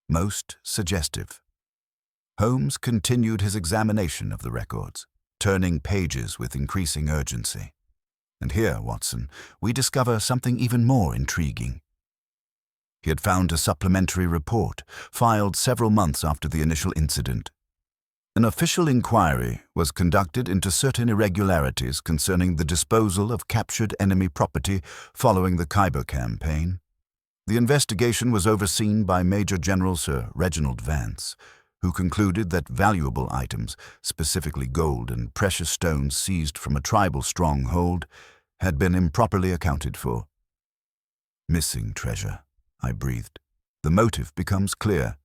Most suggestive. Holmes continued his examination of the records, turning pages with increasing urgency. And here, Watson, we discover something even more intriguing. He had found a supplementary report, filed several months after the initial incident. An official inquiry was conducted into certain irregularities concerning the disposal of captured enemy property following the Khyber campaign. The investigation was overseen by Major General Sir Reginald Vance, who concluded that valuable items, specifically gold and precious stones seized from a tribal stronghold, had been improperly accounted for. Missing treasure, I breathed. The motive becomes clear.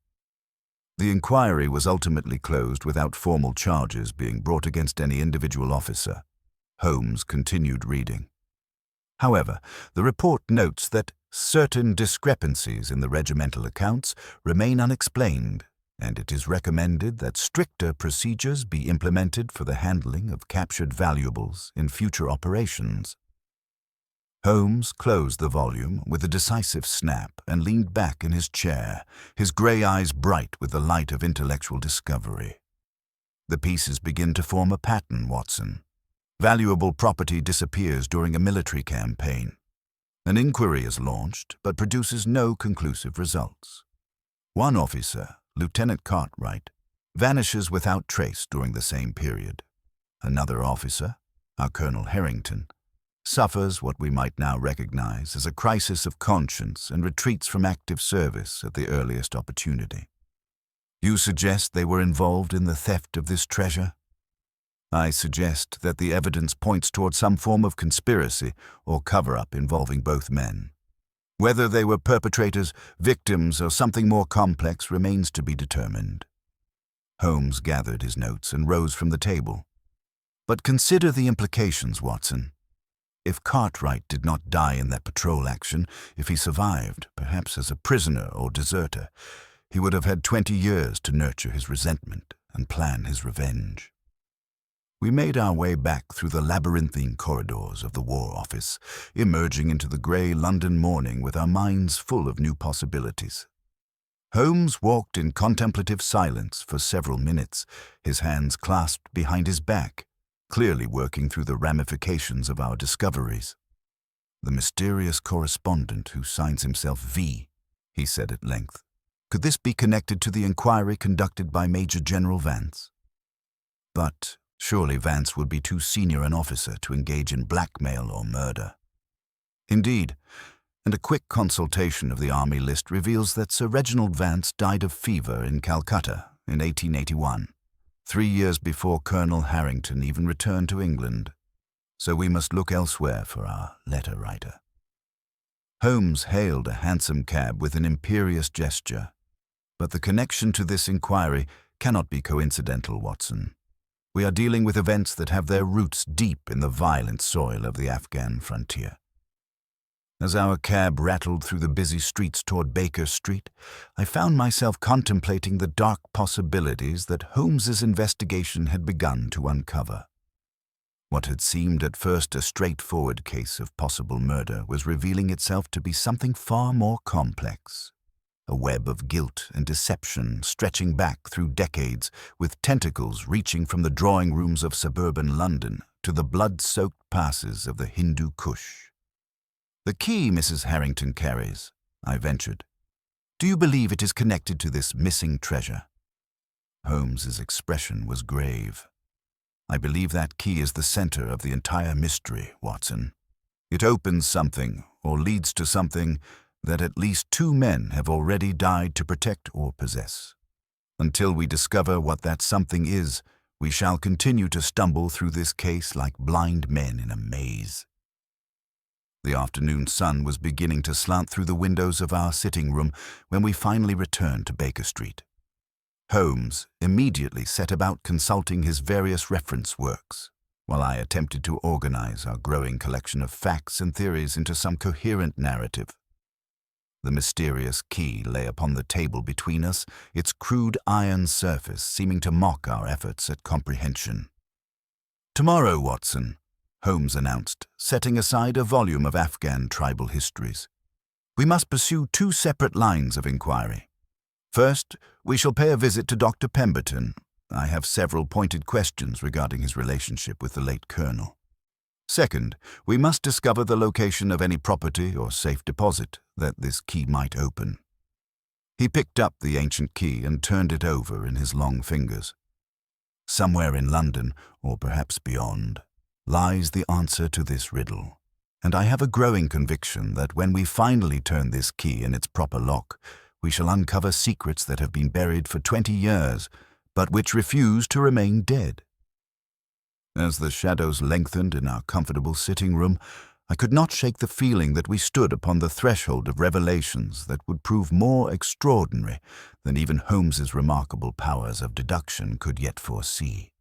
The inquiry was ultimately closed without formal charges being brought against any individual officer. Holmes continued reading. However, the report notes that certain discrepancies in the regimental accounts remain unexplained, and it is recommended that stricter procedures be implemented for the handling of captured valuables in future operations. Holmes closed the volume with a decisive snap and leaned back in his chair, his grey eyes bright with the light of intellectual discovery. The pieces begin to form a pattern, Watson. Valuable property disappears during a military campaign. An inquiry is launched, but produces no conclusive results. One officer, Lieutenant Cartwright, vanishes without trace during the same period. Another officer, our Colonel Harrington, suffers what we might now recognize as a crisis of conscience and retreats from active service at the earliest opportunity. You suggest they were involved in the theft of this treasure? I suggest that the evidence points toward some form of conspiracy or cover-up involving both men. Whether they were perpetrators, victims, or something more complex remains to be determined. Holmes gathered his notes and rose from the table. But consider the implications, Watson. If Cartwright did not die in that patrol action, if he survived, perhaps as a prisoner or deserter, he would have had 20 years to nurture his resentment and plan his revenge. We made our way back through the labyrinthine corridors of the War Office, emerging into the grey London morning with our minds full of new possibilities. Holmes walked in contemplative silence for several minutes, his hands clasped behind his back, clearly working through the ramifications of our discoveries. "The mysterious correspondent who signs himself V," he said at length. "Could this be connected to the inquiry conducted by Major General Vance? But surely Vance would be too senior an officer to engage in blackmail or murder." Indeed, and a quick consultation of the Army list reveals that Sir Reginald Vance died of fever in Calcutta in 1881, 3 years before Colonel Harrington even returned to England. So we must look elsewhere for our letter writer. Holmes hailed a hansom cab with an imperious gesture. But the connection to this inquiry cannot be coincidental, Watson. We are dealing with events that have their roots deep in the violent soil of the Afghan frontier. As our cab rattled through the busy streets toward Baker Street, I found myself contemplating the dark possibilities that Holmes's investigation had begun to uncover. What had seemed at first a straightforward case of possible murder was revealing itself to be something far more complex. A web of guilt and deception stretching back through decades, with tentacles reaching from the drawing rooms of suburban London to the blood-soaked passes of the Hindu Kush. "The key Mrs. Harrington carries," I ventured. "Do you believe it is connected to this missing treasure?" Holmes's expression was grave. "I believe that key is the center of the entire mystery, Watson. It opens something, or leads to something, that at least 2 men have already died to protect or possess. Until we discover what that something is, we shall continue to stumble through this case like blind men in a maze." The afternoon sun was beginning to slant through the windows of our sitting room when we finally returned to Baker Street. Holmes immediately set about consulting his various reference works, while I attempted to organize our growing collection of facts and theories into some coherent narrative. The mysterious key lay upon the table between us, its crude iron surface seeming to mock our efforts at comprehension. "Tomorrow, Watson," Holmes announced, setting aside a volume of Afghan tribal histories, "we must pursue 2 separate lines of inquiry. First, we shall pay a visit to Dr. Pemberton. I have several pointed questions regarding his relationship with the late colonel. Second, we must discover the location of any property or safe deposit that this key might open." He picked up the ancient key and turned it over in his long fingers. "Somewhere in London, or perhaps beyond, lies the answer to this riddle, and I have a growing conviction that when we finally turn this key in its proper lock, we shall uncover secrets that have been buried for 20 years, but which refuse to remain dead." As the shadows lengthened in our comfortable sitting room, I could not shake the feeling that we stood upon the threshold of revelations that would prove more extraordinary than even Holmes's remarkable powers of deduction could yet foresee.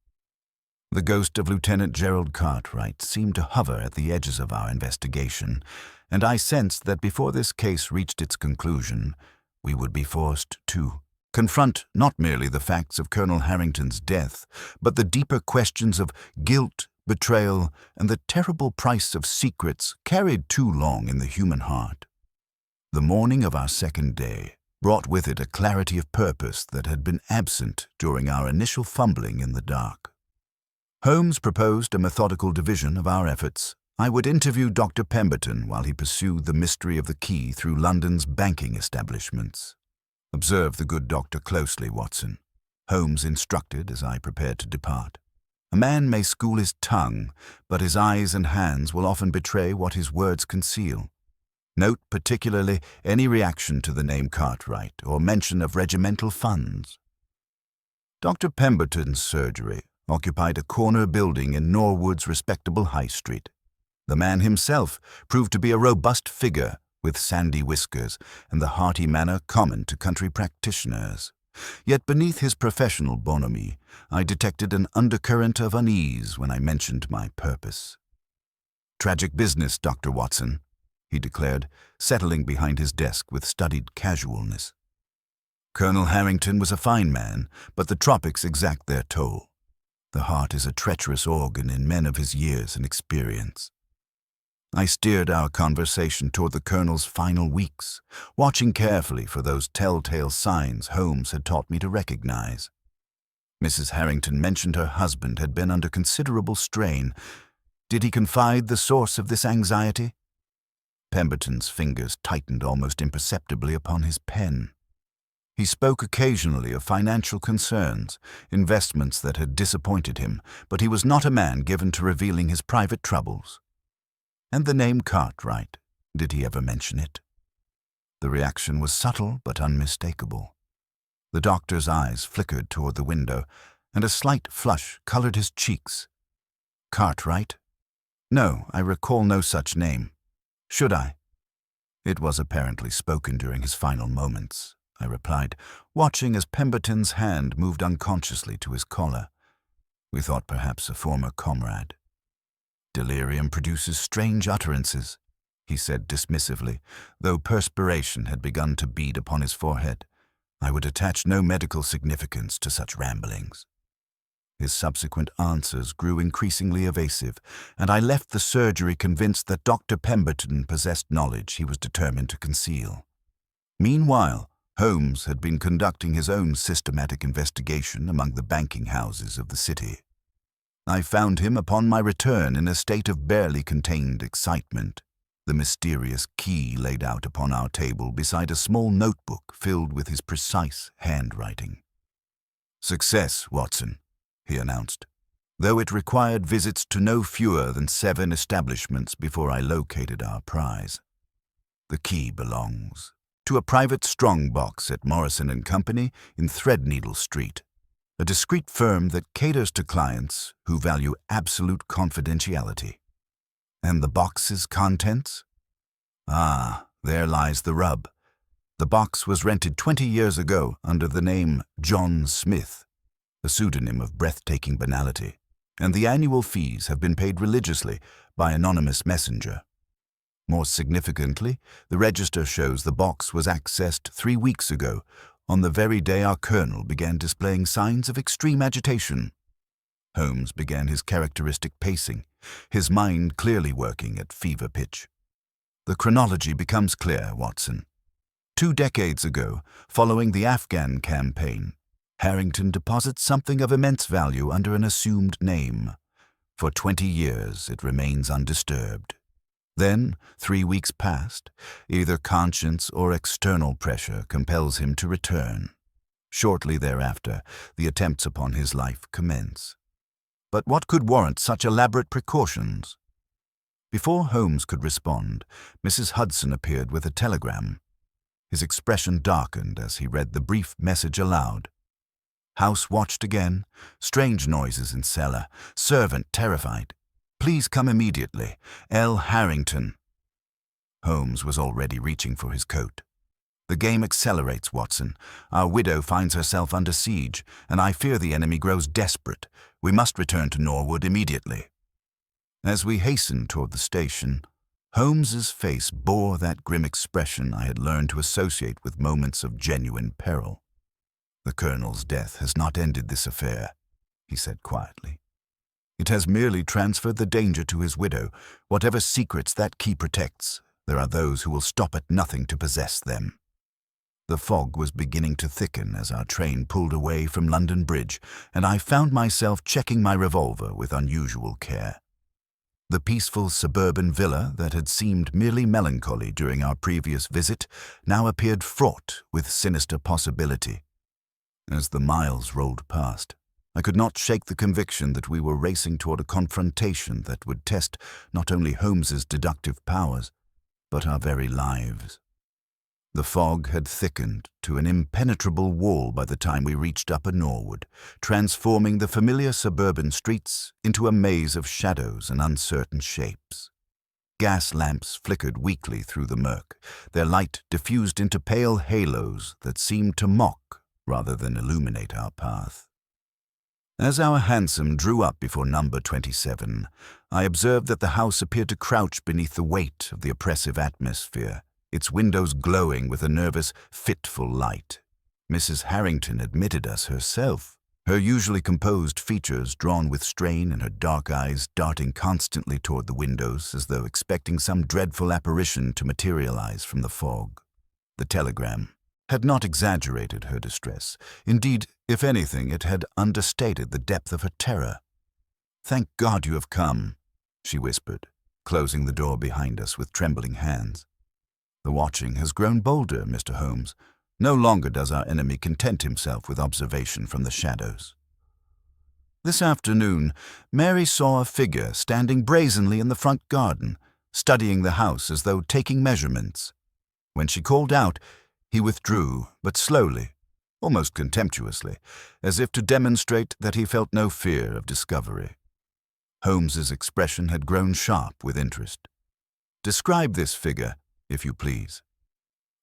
The ghost of Lieutenant Gerald Cartwright seemed to hover at the edges of our investigation, and I sensed that before this case reached its conclusion, we would be forced to confront not merely the facts of Colonel Harrington's death, but the deeper questions of guilt, betrayal, and the terrible price of secrets carried too long in the human heart. The morning of our second day brought with it a clarity of purpose that had been absent during our initial fumbling in the dark. Holmes proposed a methodical division of our efforts. I would interview Dr. Pemberton while he pursued the mystery of the key through London's banking establishments. "Observe the good doctor closely, Watson," Holmes instructed as I prepared to depart. "A man may school his tongue, but his eyes and hands will often betray what his words conceal. Note particularly any reaction to the name Cartwright or mention of regimental funds." Dr. Pemberton's surgery occupied a corner building in Norwood's respectable High Street. The man himself proved to be a robust figure with sandy whiskers and the hearty manner common to country practitioners. Yet beneath his professional bonhomie, I detected an undercurrent of unease when I mentioned my purpose. "Tragic business, Dr. Watson," he declared, settling behind his desk with studied casualness. "Colonel Harrington was a fine man, but the tropics exact their toll. The heart is a treacherous organ in men of his years and experience." I steered our conversation toward the Colonel's final weeks, watching carefully for those telltale signs Holmes had taught me to recognize. Mrs. Harrington mentioned her husband had been under considerable strain. Did he confide the source of this anxiety? Pemberton's fingers tightened almost imperceptibly upon his pen. He spoke occasionally of financial concerns, investments that had disappointed him, but he was not a man given to revealing his private troubles. And the name Cartwright, did he ever mention it? The reaction was subtle but unmistakable. The doctor's eyes flickered toward the window, and a slight flush colored his cheeks. "Cartwright? No, I recall no such name. Should I?" "It was apparently spoken during his final moments," I replied, watching as Pemberton's hand moved unconsciously to his collar. "We thought perhaps a former comrade." "Delirium produces strange utterances," he said dismissively, though perspiration had begun to bead upon his forehead. "I would attach no medical significance to such ramblings." His subsequent answers grew increasingly evasive, and I left the surgery convinced that Dr. Pemberton possessed knowledge he was determined to conceal. Meanwhile, Holmes had been conducting his own systematic investigation among the banking houses of the city. I found him upon my return in a state of barely contained excitement, the mysterious key laid out upon our table beside a small notebook filled with his precise handwriting. "Success, Watson," he announced, though it required visits to no fewer than 7 establishments before I located our prize. "The key belongs to a private strong-box at Morrison & Company in Threadneedle Street, a discreet firm that caters to clients who value absolute confidentiality." "And the box's contents?" "Ah, there lies the rub. The box was rented 20 years ago under the name John Smith, a pseudonym of breathtaking banality, and the annual fees have been paid religiously by anonymous messenger. More significantly, the register shows the box was accessed 3 weeks ago, on the very day our colonel began displaying signs of extreme agitation." Holmes began his characteristic pacing, his mind clearly working at fever pitch. "The chronology becomes clear, Watson. 2 decades ago, following the Afghan campaign, Harrington deposits something of immense value under an assumed name. For 20 years it remains undisturbed. Then, 3 weeks passed, either conscience or external pressure compels him to return. Shortly thereafter, the attempts upon his life commence. But what could warrant such elaborate precautions?" Before Holmes could respond, Mrs. Hudson appeared with a telegram. His expression darkened as he read the brief message aloud. "House watched again. Strange noises in cellar. Servant terrified. Please come immediately. L. Harrington." Holmes was already reaching for his coat. "The game accelerates, Watson. Our widow finds herself under siege, and I fear the enemy grows desperate. We must return to Norwood immediately." As we hastened toward the station, Holmes's face bore that grim expression I had learned to associate with moments of genuine peril. "The colonel's death has not ended this affair," he said quietly. It has merely transferred the danger to his widow. Whatever secrets that key protects, there are those who will stop at nothing to possess them. The fog was beginning to thicken as our train pulled away from London Bridge, and I found myself checking my revolver with unusual care. The peaceful suburban villa that had seemed merely melancholy during our previous visit now appeared fraught with sinister possibility. As the miles rolled past, I could not shake the conviction that we were racing toward a confrontation that would test not only Holmes's deductive powers, but our very lives. The fog had thickened to an impenetrable wall by the time we reached Upper Norwood, transforming the familiar suburban streets into a maze of shadows and uncertain shapes. Gas lamps flickered weakly through the murk, their light diffused into pale halos that seemed to mock rather than illuminate our path. As our hansom drew up before number 27, I observed that the house appeared to crouch beneath the weight of the oppressive atmosphere, its windows glowing with a nervous, fitful light. Mrs. Harrington admitted us herself, her usually composed features drawn with strain and her dark eyes darting constantly toward the windows as though expecting some dreadful apparition to materialize from the fog. The telegram had not exaggerated her distress. Indeed, if anything, it had understated the depth of her terror. "Thank God you have come," she whispered, closing the door behind us with trembling hands. "The watching has grown bolder, Mr. Holmes. No longer does our enemy content himself with observation from the shadows." This afternoon, Mary saw a figure standing brazenly in the front garden, studying the house as though taking measurements. When she called out, he withdrew, but slowly, almost contemptuously, as if to demonstrate that he felt no fear of discovery. Holmes's expression had grown sharp with interest. "Describe this figure, if you please."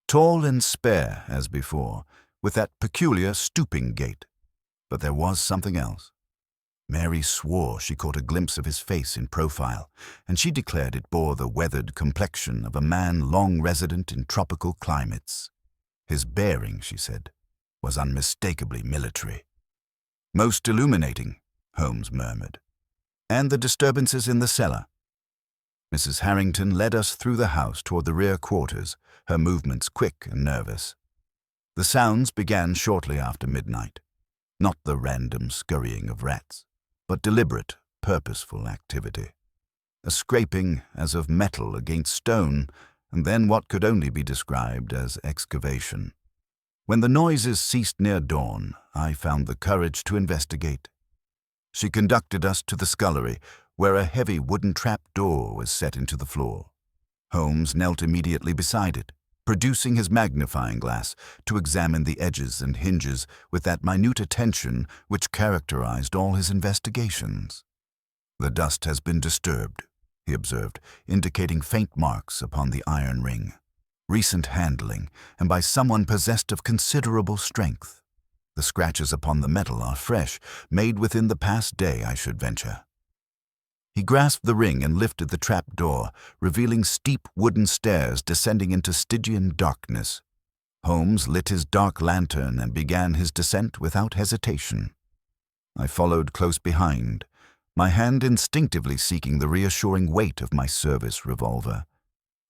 Tall and spare, as before, with that peculiar stooping gait. But there was something else. Mary swore she caught a glimpse of his face in profile, and she declared it bore the weathered complexion of a man long resident in tropical climates. His bearing, she said, was unmistakably military. "Most illuminating," Holmes murmured. "And the disturbances in the cellar." Mrs. Harrington led us through the house toward the rear quarters, her movements quick and nervous. The sounds began shortly after midnight, not the random scurrying of rats, but deliberate, purposeful activity. A scraping as of metal against stone, and then what could only be described as excavation. When the noises ceased near dawn, I found the courage to investigate. She conducted us to the scullery, where a heavy wooden trap-door was set into the floor. Holmes knelt immediately beside it, producing his magnifying glass to examine the edges and hinges with that minute attention which characterized all his investigations. "The dust has been disturbed," he observed, indicating faint marks upon the iron ring. "Recent handling, and by someone possessed of considerable strength. The scratches upon the metal are fresh, made within the past day, I should venture." He grasped the ring and lifted the trap-door, revealing steep wooden stairs descending into Stygian darkness. Holmes lit his dark lantern and began his descent without hesitation. I followed close behind, my hand instinctively seeking the reassuring weight of my service revolver.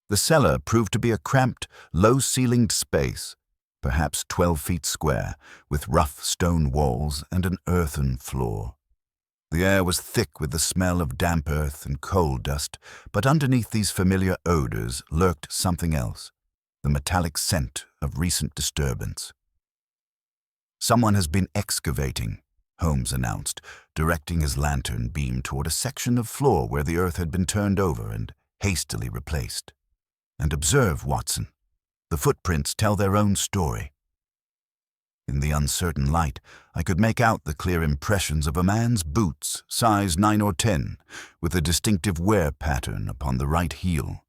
The cellar proved to be a cramped, low-ceilinged space, perhaps 12 feet square, with rough stone walls and an earthen floor. The air was thick with the smell of damp earth and coal dust, but underneath these familiar odors lurked something else, the metallic scent of recent disturbance. "Someone has been excavating," Holmes announced, directing his lantern beam toward a section of floor where the earth had been turned over and hastily replaced. "And observe, Watson, the footprints tell their own story." In the uncertain light, I could make out the clear impressions of a man's boots, size 9 or 10, with a distinctive wear pattern upon the right heel.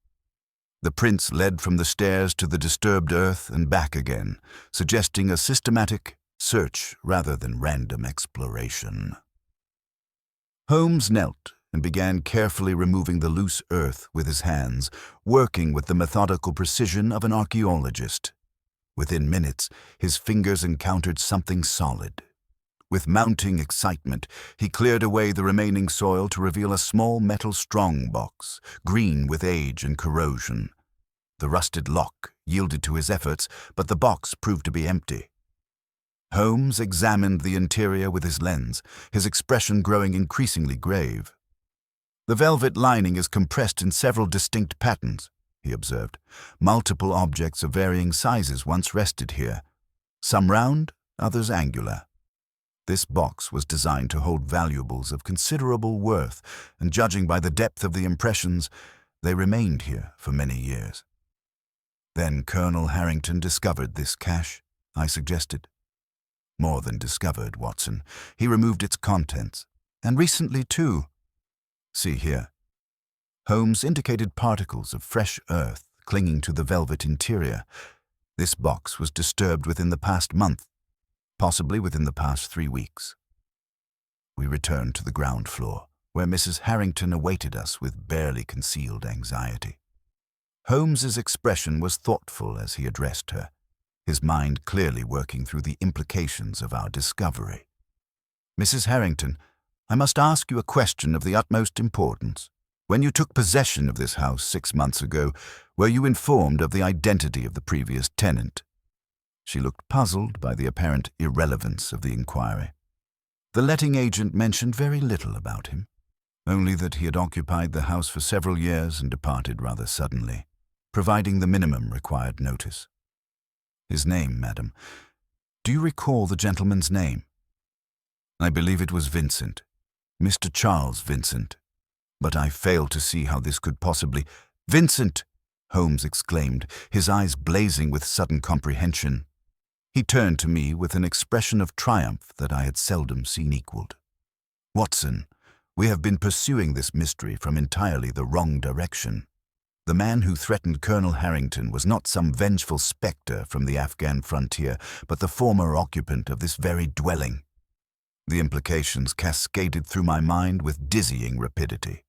The prints led from the stairs to the disturbed earth and back again, suggesting a systematic search rather than random exploration. Holmes knelt and began carefully removing the loose earth with his hands, working with the methodical precision of an archaeologist. Within minutes, his fingers encountered something solid. With mounting excitement, he cleared away the remaining soil to reveal a small metal strong box, green with age and corrosion. The rusted lock yielded to his efforts, but the box proved to be empty. Holmes examined the interior with his lens, his expression growing increasingly grave. "The velvet lining is compressed in several distinct patterns," he observed. "Multiple objects of varying sizes once rested here, some round, others angular. This box was designed to hold valuables of considerable worth, and judging by the depth of the impressions, they remained here for many years." "Then Colonel Harrington discovered this cache," I suggested. "More than discovered, Watson. He removed its contents. And recently, too. See here." Holmes indicated particles of fresh earth clinging to the velvet interior. "This box was disturbed within the past month, possibly within the past 3 weeks." We returned to the ground floor, where Mrs. Harrington awaited us with barely concealed anxiety. Holmes's expression was thoughtful as he addressed her, his mind clearly working through the implications of our discovery. "Mrs. Harrington, I must ask you a question of the utmost importance. When you took possession of this house 6 months ago, were you informed of the identity of the previous tenant?" She looked puzzled by the apparent irrelevance of the inquiry. "The letting agent mentioned very little about him, only that he had occupied the house for several years and departed rather suddenly, providing the minimum required notice." "His name, madam. Do you recall the gentleman's name?" "I believe it was Vincent, Mr. Charles Vincent, but I fail to see how this could possibly—" "Vincent!" Holmes exclaimed, his eyes blazing with sudden comprehension. He turned to me with an expression of triumph that I had seldom seen equaled. "Watson, we have been pursuing this mystery from entirely the wrong direction. The man who threatened Colonel Harrington was not some vengeful spectre from the Afghan frontier, but the former occupant of this very dwelling." The implications cascaded through my mind with dizzying rapidity.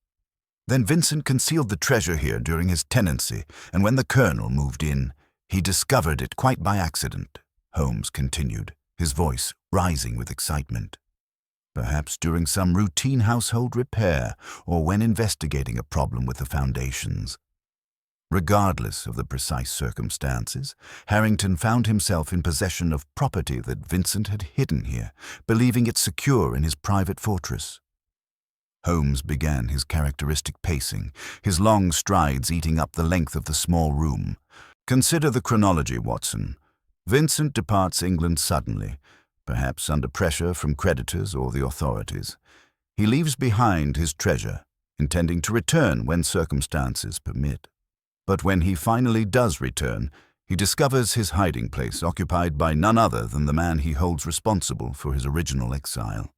"Then Vincent concealed the treasure here during his tenancy, and when the colonel moved in, he discovered it quite by accident," Holmes continued, his voice rising with excitement. "Perhaps during some routine household repair, or when investigating a problem with the foundations. Regardless of the precise circumstances, Harrington found himself in possession of property that Vincent had hidden here, believing it secure in his private fortress." Holmes began his characteristic pacing, his long strides eating up the length of the small room. "Consider the chronology, Watson. Vincent departs England suddenly, perhaps under pressure from creditors or the authorities. He leaves behind his treasure, intending to return when circumstances permit. But when he finally does return, he discovers his hiding place occupied by none other than the man he holds responsible for his original exile."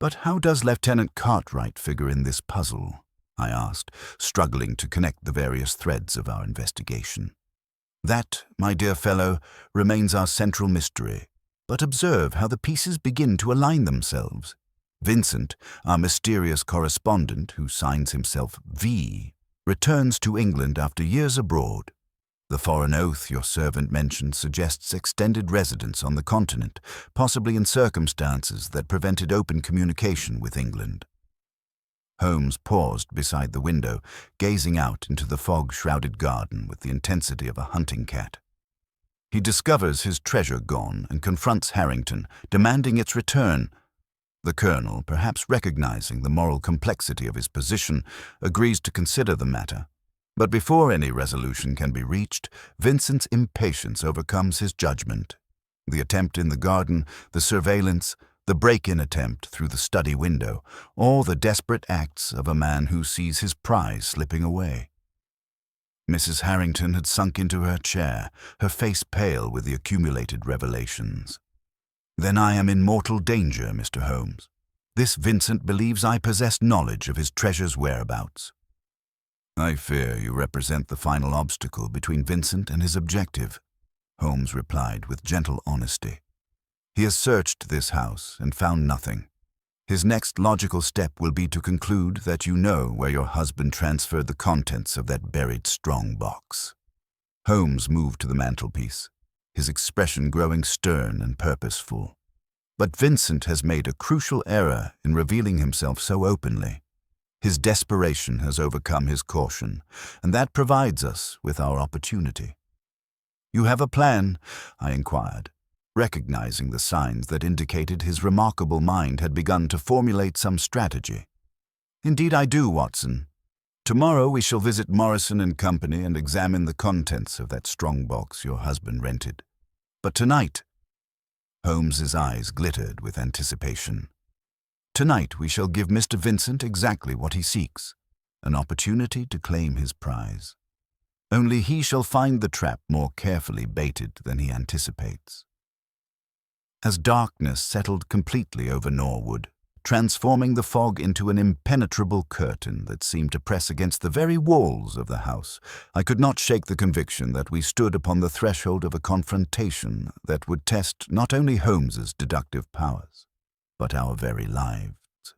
"But how does Lieutenant Cartwright figure in this puzzle?" I asked, struggling to connect the various threads of our investigation. "That, my dear fellow, remains our central mystery. But observe how the pieces begin to align themselves. Vincent, our mysterious correspondent, who signs himself V, returns to England after years abroad. The foreign oath your servant mentioned suggests extended residence on the continent, possibly in circumstances that prevented open communication with England." Holmes paused beside the window, gazing out into the fog-shrouded garden with the intensity of a hunting cat. "He discovers his treasure gone and confronts Harrington, demanding its return. The colonel, perhaps recognizing the moral complexity of his position, agrees to consider the matter. But before any resolution can be reached, Vincent's impatience overcomes his judgment. The attempt in the garden, the surveillance, the break-in attempt through the study window, all the desperate acts of a man who sees his prize slipping away." Mrs. Harrington had sunk into her chair, her face pale with the accumulated revelations. "Then I am in mortal danger, Mr. Holmes. This Vincent believes I possess knowledge of his treasure's whereabouts." "I fear you represent the final obstacle between Vincent and his objective," Holmes replied with gentle honesty. "He has searched this house and found nothing. His next logical step will be to conclude that you know where your husband transferred the contents of that buried strong box." Holmes moved to the mantelpiece, his expression growing stern and purposeful. But Vincent has made a crucial error in revealing himself so openly. His desperation has overcome his caution, and that provides us with our opportunity. "You have a plan?" I inquired, recognizing the signs that indicated his remarkable mind had begun to formulate some strategy. "Indeed I do, Watson. Tomorrow we shall visit Morrison and Company and examine the contents of that strongbox your husband rented. But tonight—" Holmes's eyes glittered with anticipation. "Tonight we shall give Mr. Vincent exactly what he seeks, an opportunity to claim his prize. Only he shall find the trap more carefully baited than he anticipates." As darkness settled completely over Norwood, transforming the fog into an impenetrable curtain that seemed to press against the very walls of the house, I could not shake the conviction that we stood upon the threshold of a confrontation that would test not only Holmes's deductive powers, but our very lives.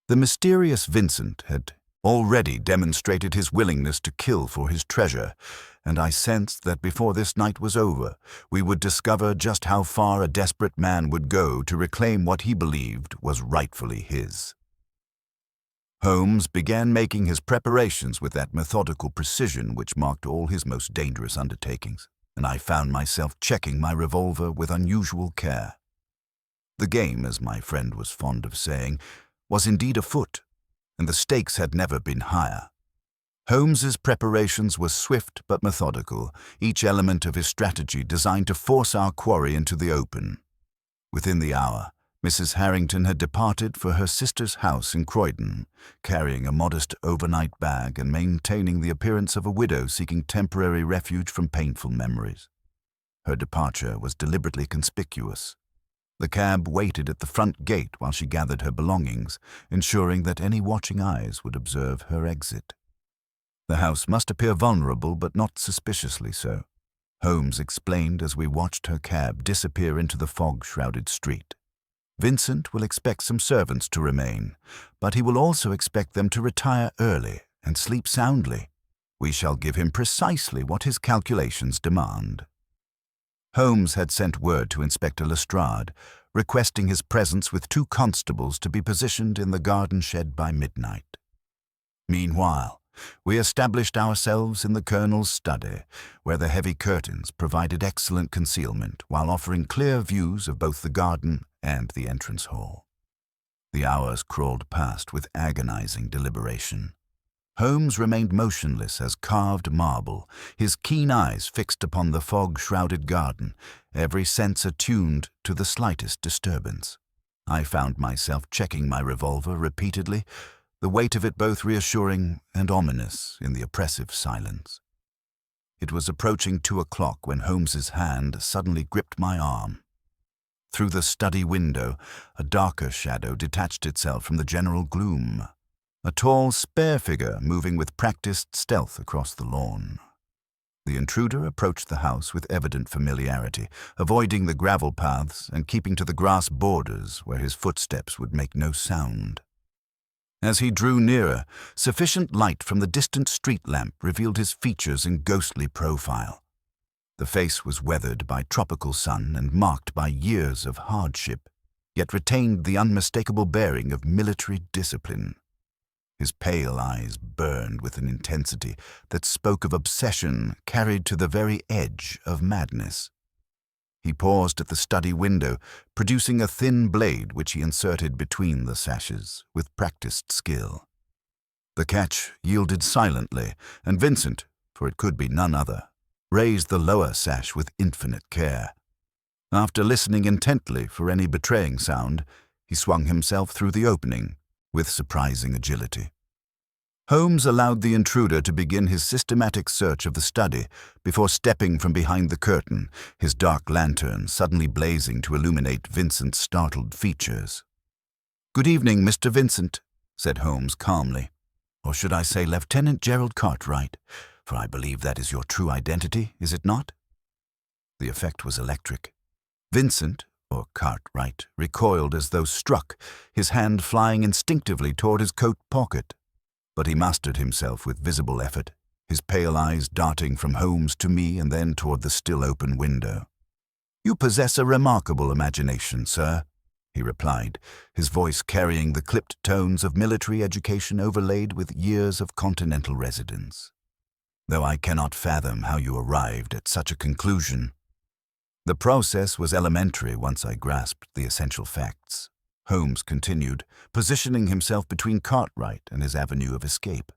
The mysterious Vincent had already demonstrated his willingness to kill for his treasure, and I sensed that before this night was over, we would discover just how far a desperate man would go to reclaim what he believed was rightfully his. Holmes began making his preparations with that methodical precision which marked all his most dangerous undertakings, and I found myself checking my revolver with unusual care. The game, as my friend was fond of saying, was indeed afoot, and the stakes had never been higher. Holmes's preparations were swift but methodical, each element of his strategy designed to force our quarry into the open. Within the hour, Mrs. Harrington had departed for her sister's house in Croydon, carrying a modest overnight bag and maintaining the appearance of a widow seeking temporary refuge from painful memories. Her departure was deliberately conspicuous. The cab waited at the front gate while she gathered her belongings, ensuring that any watching eyes would observe her exit. The house must appear vulnerable, but not suspiciously so, Holmes explained as we watched her cab disappear into the fog-shrouded street. "Vincent will expect some servants to remain, but he will also expect them to retire early and sleep soundly. We shall give him precisely what his calculations demand." Holmes had sent word to Inspector Lestrade, requesting his presence with 2 constables to be positioned in the garden shed by midnight. Meanwhile, we established ourselves in the Colonel's study, where the heavy curtains provided excellent concealment while offering clear views of both the garden and the entrance hall. The hours crawled past with agonizing deliberation. Holmes remained motionless as carved marble, his keen eyes fixed upon the fog-shrouded garden, every sense attuned to the slightest disturbance. I found myself checking my revolver repeatedly, the weight of it both reassuring and ominous in the oppressive silence. It was approaching 2 o'clock when Holmes's hand suddenly gripped my arm. Through the study window, a darker shadow detached itself from the general gloom, a tall, spare figure moving with practiced stealth across the lawn. The intruder approached the house with evident familiarity, avoiding the gravel paths and keeping to the grass borders where his footsteps would make no sound. As he drew nearer, sufficient light from the distant street lamp revealed his features in ghostly profile. The face was weathered by tropical sun and marked by years of hardship, yet retained the unmistakable bearing of military discipline. His pale eyes burned with an intensity that spoke of obsession carried to the very edge of madness. He paused at the study window, producing a thin blade which he inserted between the sashes with practiced skill. The catch yielded silently, and Vincent, for it could be none other, raised the lower sash with infinite care. After listening intently for any betraying sound, he swung himself through the opening with surprising agility. Holmes allowed the intruder to begin his systematic search of the study before stepping from behind the curtain, his dark lantern suddenly blazing to illuminate Vincent's startled features. "Good evening, Mr. Vincent," said Holmes calmly. "Or should I say Lieutenant Gerald Cartwright, for I believe that is your true identity, is it not?" The effect was electric. Vincent, or Cartwright, recoiled as though struck, his hand flying instinctively toward his coat pocket. But he mastered himself with visible effort, his pale eyes darting from Holmes to me and then toward the still open window. "You possess a remarkable imagination, sir," he replied, his voice carrying the clipped tones of military education overlaid with years of continental residence. "Though I cannot fathom how you arrived at such a conclusion. The process was elementary once I grasped the essential facts," Holmes continued, positioning himself between Cartwright and his avenue of escape.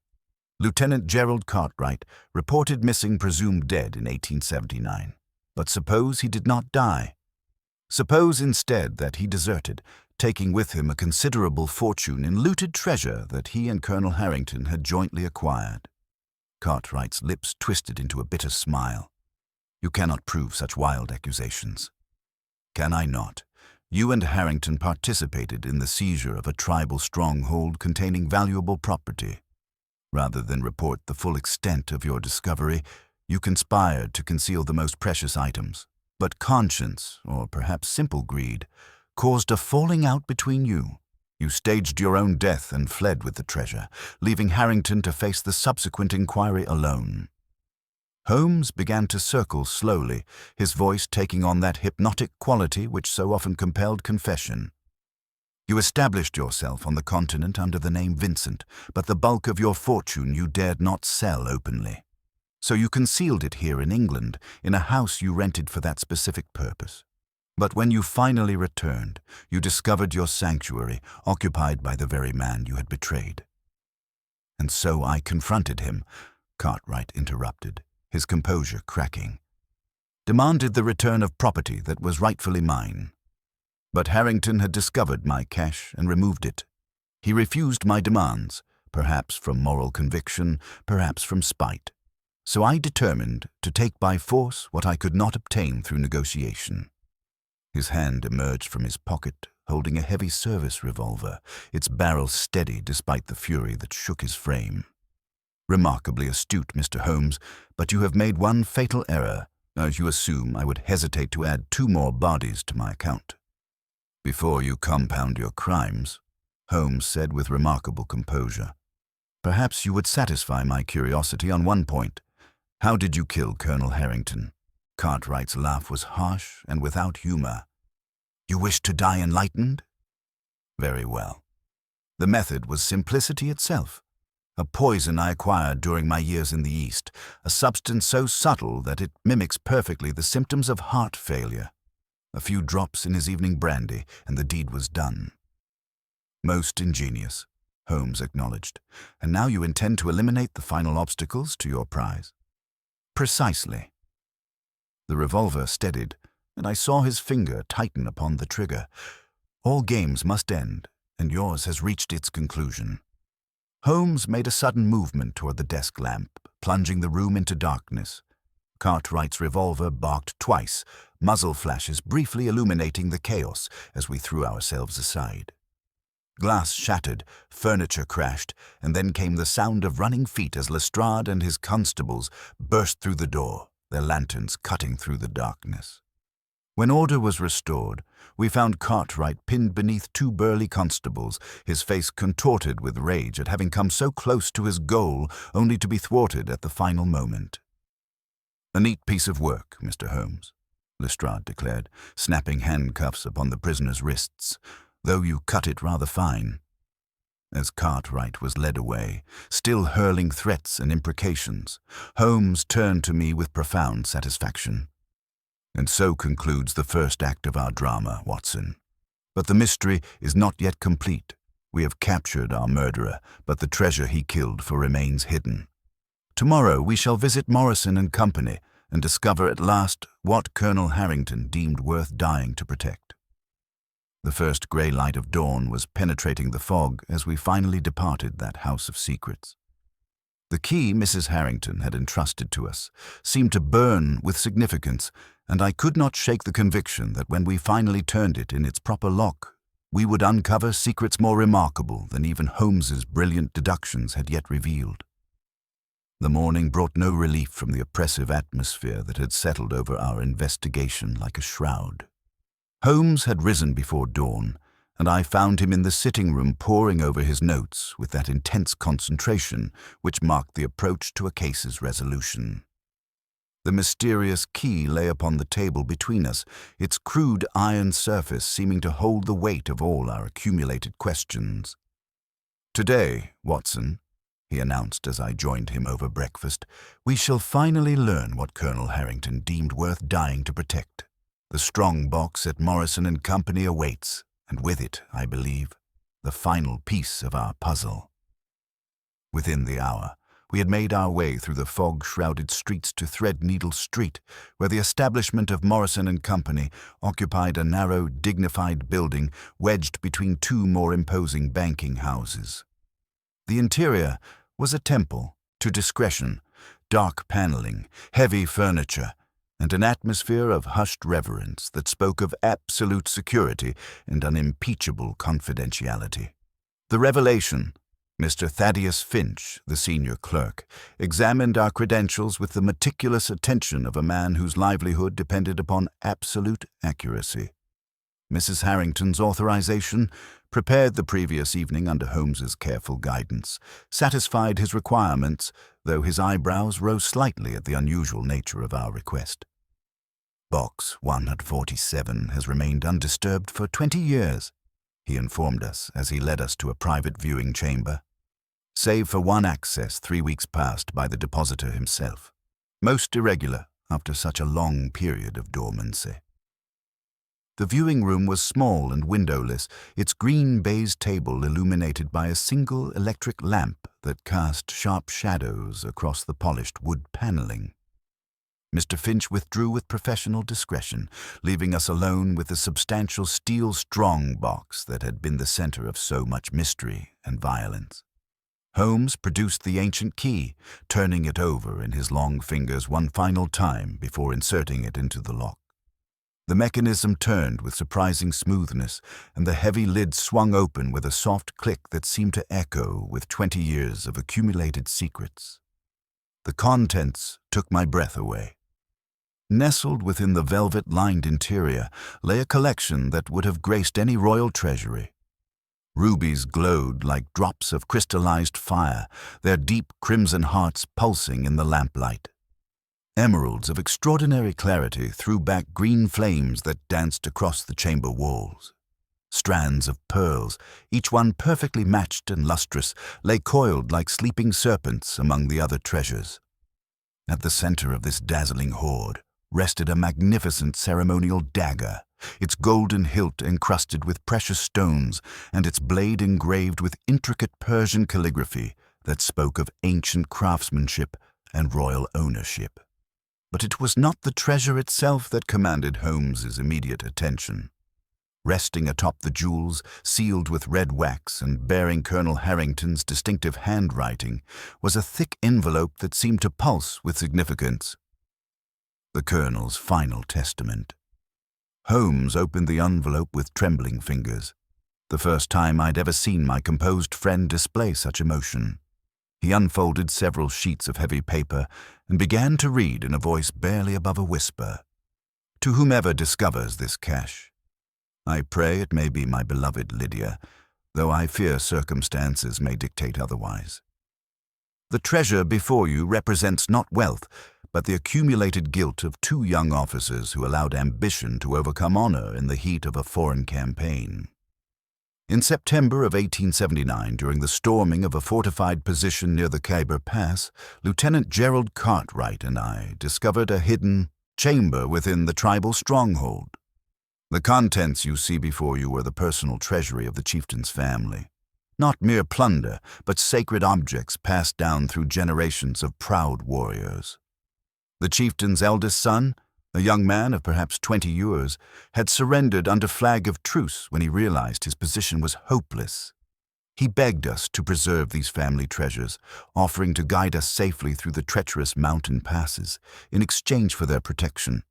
"Lieutenant Gerald Cartwright, reported missing, presumed dead in 1879. But suppose he did not die. Suppose instead that he deserted, taking with him a considerable fortune in looted treasure that he and Colonel Harrington had jointly acquired." Cartwright's lips twisted into a bitter smile. "You cannot prove such wild accusations." "Can I not? You and Harrington participated in the seizure of a tribal stronghold containing valuable property. Rather than report the full extent of your discovery, you conspired to conceal the most precious items. But conscience, or perhaps simple greed, caused a falling out between you. You staged your own death and fled with the treasure, leaving Harrington to face the subsequent inquiry alone." Holmes began to circle slowly, his voice taking on that hypnotic quality which so often compelled confession. "You established yourself on the continent under the name Vincent, but the bulk of your fortune you dared not sell openly. So you concealed it here in England, in a house you rented for that specific purpose. But when you finally returned, you discovered your sanctuary occupied by the very man you had betrayed." "And so I confronted him," Cartwright interrupted, his composure cracking. "Demanded the return of property that was rightfully mine. But Harrington had discovered my cache and removed it. He refused my demands, perhaps from moral conviction, perhaps from spite. So I determined to take by force what I could not obtain through negotiation." His hand emerged from his pocket, holding a heavy service revolver, its barrel steady despite the fury that shook his frame. "Remarkably astute, Mr. Holmes, but you have made one fatal error, as you assume I would hesitate to add 2 more bodies to my account." "Before you compound your crimes," Holmes said with remarkable composure, "perhaps you would satisfy my curiosity on one point. How did you kill Colonel Harrington?" Cartwright's laugh was harsh and without humor. "You wish to die enlightened? Very well. The method was simplicity itself. A poison I acquired during my years in the East, a substance so subtle that it mimics perfectly the symptoms of heart failure. A few drops in his evening brandy, and the deed was done." "Most ingenious," Holmes acknowledged. "And now you intend to eliminate the final obstacles to your prize?" "Precisely." The revolver steadied, and I saw his finger tighten upon the trigger. "All games must end, and yours has reached its conclusion." Holmes made a sudden movement toward the desk lamp, plunging the room into darkness. Cartwright's revolver barked twice, muzzle flashes briefly illuminating the chaos as we threw ourselves aside. Glass shattered, furniture crashed, and then came the sound of running feet as Lestrade and his constables burst through the door, their lanterns cutting through the darkness. When order was restored, we found Cartwright pinned beneath 2 burly constables, his face contorted with rage at having come so close to his goal only to be thwarted at the final moment. "A neat piece of work, Mr. Holmes," Lestrade declared, snapping handcuffs upon the prisoner's wrists, "though you cut it rather fine." As Cartwright was led away, still hurling threats and imprecations, Holmes turned to me with profound satisfaction. "And so concludes the first act of our drama, Watson. But the mystery is not yet complete. We have captured our murderer, but the treasure he killed for remains hidden. Tomorrow we shall visit Morrison and Company and discover at last what Colonel Harrington deemed worth dying to protect." The first grey light of dawn was penetrating the fog as we finally departed that house of secrets. The key Mrs. Harrington had entrusted to us seemed to burn with significance, and I could not shake the conviction that when we finally turned it in its proper lock, we would uncover secrets more remarkable than even Holmes's brilliant deductions had yet revealed. The morning brought no relief from the oppressive atmosphere that had settled over our investigation like a shroud. Holmes had risen before dawn, and I found him in the sitting room poring over his notes with that intense concentration which marked the approach to a case's resolution. The mysterious key lay upon the table between us, its crude iron surface seeming to hold the weight of all our accumulated questions. "Today, Watson," he announced as I joined him over breakfast, "we shall finally learn what Colonel Harrington deemed worth dying to protect. The strong box at Morrison and Company awaits, and with it, I believe, the final piece of our puzzle." Within the hour, we had made our way through the fog-shrouded streets to Threadneedle Street, where the establishment of Morrison and Company occupied a narrow, dignified building wedged between two more imposing banking houses. The interior was a temple to discretion, dark paneling, heavy furniture, and an atmosphere of hushed reverence that spoke of absolute security and unimpeachable confidentiality. The revelation, Mr. Thaddeus Finch, the senior clerk, examined our credentials with the meticulous attention of a man whose livelihood depended upon absolute accuracy. Mrs. Harrington's authorization, prepared the previous evening under Holmes's careful guidance, satisfied his requirements, though his eyebrows rose slightly at the unusual nature of our request. "Box 147 has remained undisturbed for 20 years, he informed us as he led us to a private viewing chamber, save for one access 3 weeks past by the depositor himself, most irregular after such a long period of dormancy. The viewing room was small and windowless, its green baize table illuminated by a single electric lamp that cast sharp shadows across the polished wood paneling. Mr. Finch withdrew with professional discretion, leaving us alone with the substantial steel strong box that had been the center of so much mystery and violence. Holmes produced the ancient key, turning it over in his long fingers one final time before inserting it into the lock. The mechanism turned with surprising smoothness, and the heavy lid swung open with a soft click that seemed to echo with 20 years of accumulated secrets. The contents took my breath away. Nestled within the velvet-lined interior lay a collection that would have graced any royal treasury. Rubies glowed like drops of crystallized fire, their deep crimson hearts pulsing in the lamplight. Emeralds of extraordinary clarity threw back green flames that danced across the chamber walls. Strands of pearls, each one perfectly matched and lustrous, lay coiled like sleeping serpents among the other treasures. At the center of this dazzling hoard rested a magnificent ceremonial dagger, its golden hilt encrusted with precious stones and its blade engraved with intricate Persian calligraphy that spoke of ancient craftsmanship and royal ownership. But it was not the treasure itself that commanded Holmes's immediate attention. Resting atop the jewels, sealed with red wax and bearing Colonel Harrington's distinctive handwriting, was a thick envelope that seemed to pulse with significance. The Colonel's final testament. Holmes opened the envelope with trembling fingers. The first time I'd ever seen my composed friend display such emotion. He unfolded several sheets of heavy paper and began to read in a voice barely above a whisper. "To whomever discovers this cache, I pray it may be my beloved Lydia, though I fear circumstances may dictate otherwise. The treasure before you represents not wealth, but the accumulated guilt of 2 young officers who allowed ambition to overcome honor in the heat of a foreign campaign. In September of 1879, during the storming of a fortified position near the Khyber Pass, Lieutenant Gerald Cartwright and I discovered a hidden chamber within the tribal stronghold. The contents you see before you were the personal treasury of the chieftain's family. Not mere plunder, but sacred objects passed down through generations of proud warriors. The chieftain's eldest son, a young man of perhaps 20 years, had surrendered under flag of truce when he realized his position was hopeless. He begged us to preserve these family treasures, offering to guide us safely through the treacherous mountain passes in exchange for their protection.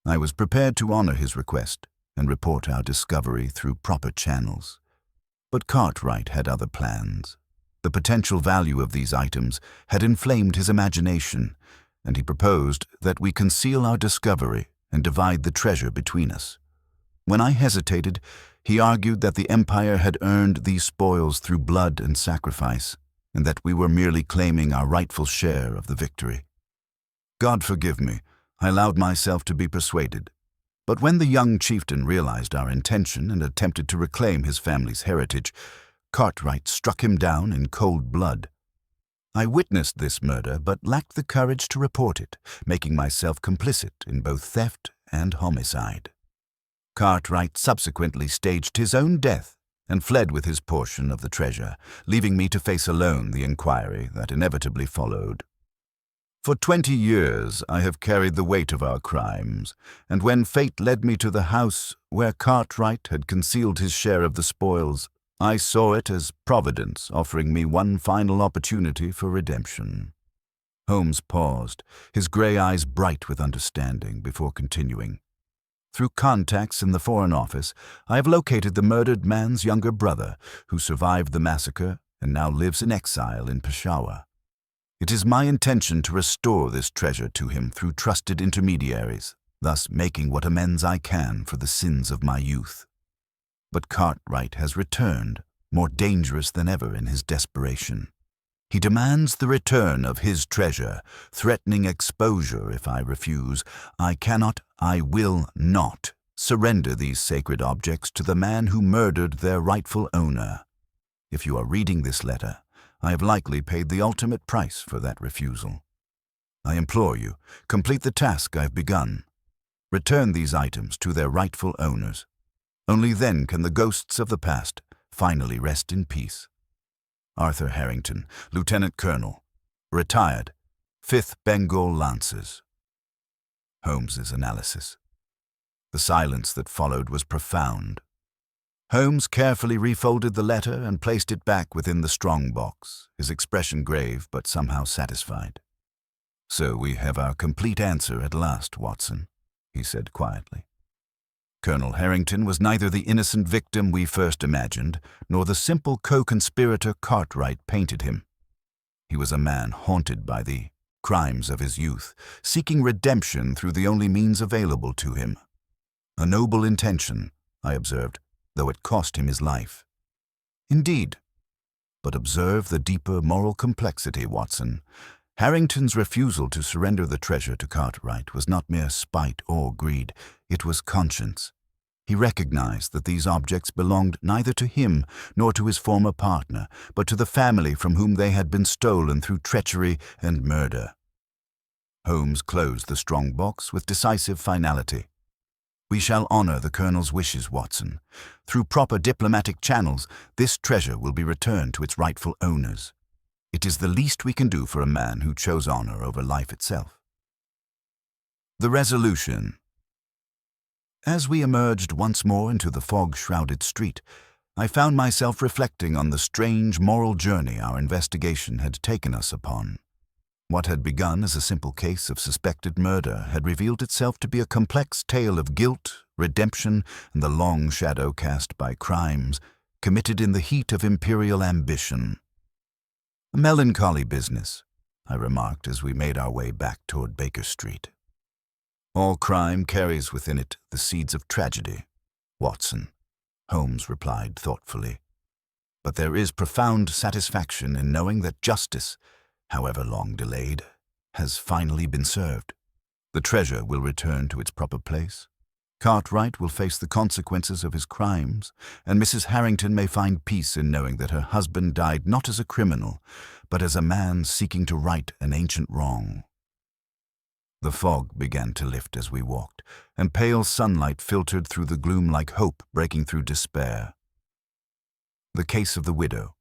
I was prepared to honor his request and report our discovery through proper channels. But Cartwright had other plans. The potential value of these items had inflamed his imagination, and he proposed that we conceal our discovery and divide the treasure between us. When I hesitated, he argued that the Empire had earned these spoils through blood and sacrifice, and that we were merely claiming our rightful share of the victory. God forgive me, I allowed myself to be persuaded. But when the young chieftain realized our intention and attempted to reclaim his family's heritage, Cartwright struck him down in cold blood. I witnessed this murder but lacked the courage to report it, making myself complicit in both theft and homicide. Cartwright subsequently staged his own death and fled with his portion of the treasure, leaving me to face alone the inquiry that inevitably followed. For 20 years I have carried the weight of our crimes, and when fate led me to the house where Cartwright had concealed his share of the spoils, I saw it as Providence offering me one final opportunity for redemption. Holmes paused, his grey eyes bright with understanding, before continuing. Through contacts in the Foreign Office, I have located the murdered man's younger brother, who survived the massacre and now lives in exile in Peshawar. It is my intention to restore this treasure to him through trusted intermediaries, thus making what amends I can for the sins of my youth. But Cartwright has returned, more dangerous than ever in his desperation. He demands the return of his treasure, threatening exposure if I refuse. I will not surrender these sacred objects to the man who murdered their rightful owner. If you are reading this letter, I have likely paid the ultimate price for that refusal. I implore you, complete the task I've begun. Return these items to their rightful owners. Only then can the ghosts of the past finally rest in peace. Arthur Harrington, Lieutenant Colonel, retired, 5th Bengal Lancers. Holmes's analysis. The silence that followed was profound. Holmes carefully refolded the letter and placed it back within the strong box, his expression grave but somehow satisfied. "So we have our complete answer at last, Watson," he said quietly. Colonel Harrington was neither the innocent victim we first imagined, nor the simple co-conspirator Cartwright painted him. He was a man haunted by the crimes of his youth, seeking redemption through the only means available to him. A noble intention, I observed, though it cost him his life. Indeed. But observe the deeper moral complexity, Watson. Harrington's refusal to surrender the treasure to Cartwright was not mere spite or greed, it was conscience. He recognized that these objects belonged neither to him nor to his former partner, but to the family from whom they had been stolen through treachery and murder. Holmes closed the strong box with decisive finality. "We shall honor the Colonel's wishes, Watson. Through proper diplomatic channels, this treasure will be returned to its rightful owners. It is the least we can do for a man who chose honor over life itself." The resolution. As we emerged once more into the fog-shrouded street, I found myself reflecting on the strange moral journey our investigation had taken us upon. What had begun as a simple case of suspected murder had revealed itself to be a complex tale of guilt, redemption, and the long shadow cast by crimes committed in the heat of imperial ambition. "A melancholy business," I remarked as we made our way back toward Baker Street. "All crime carries within it the seeds of tragedy, Watson," Holmes replied thoughtfully. "But there is profound satisfaction in knowing that justice, however long delayed, has finally been served. The treasure will return to its proper place. Cartwright will face the consequences of his crimes, and Mrs. Harrington may find peace in knowing that her husband died not as a criminal, but as a man seeking to right an ancient wrong." The fog began to lift as we walked, and pale sunlight filtered through the gloom like hope breaking through despair. The case of the widow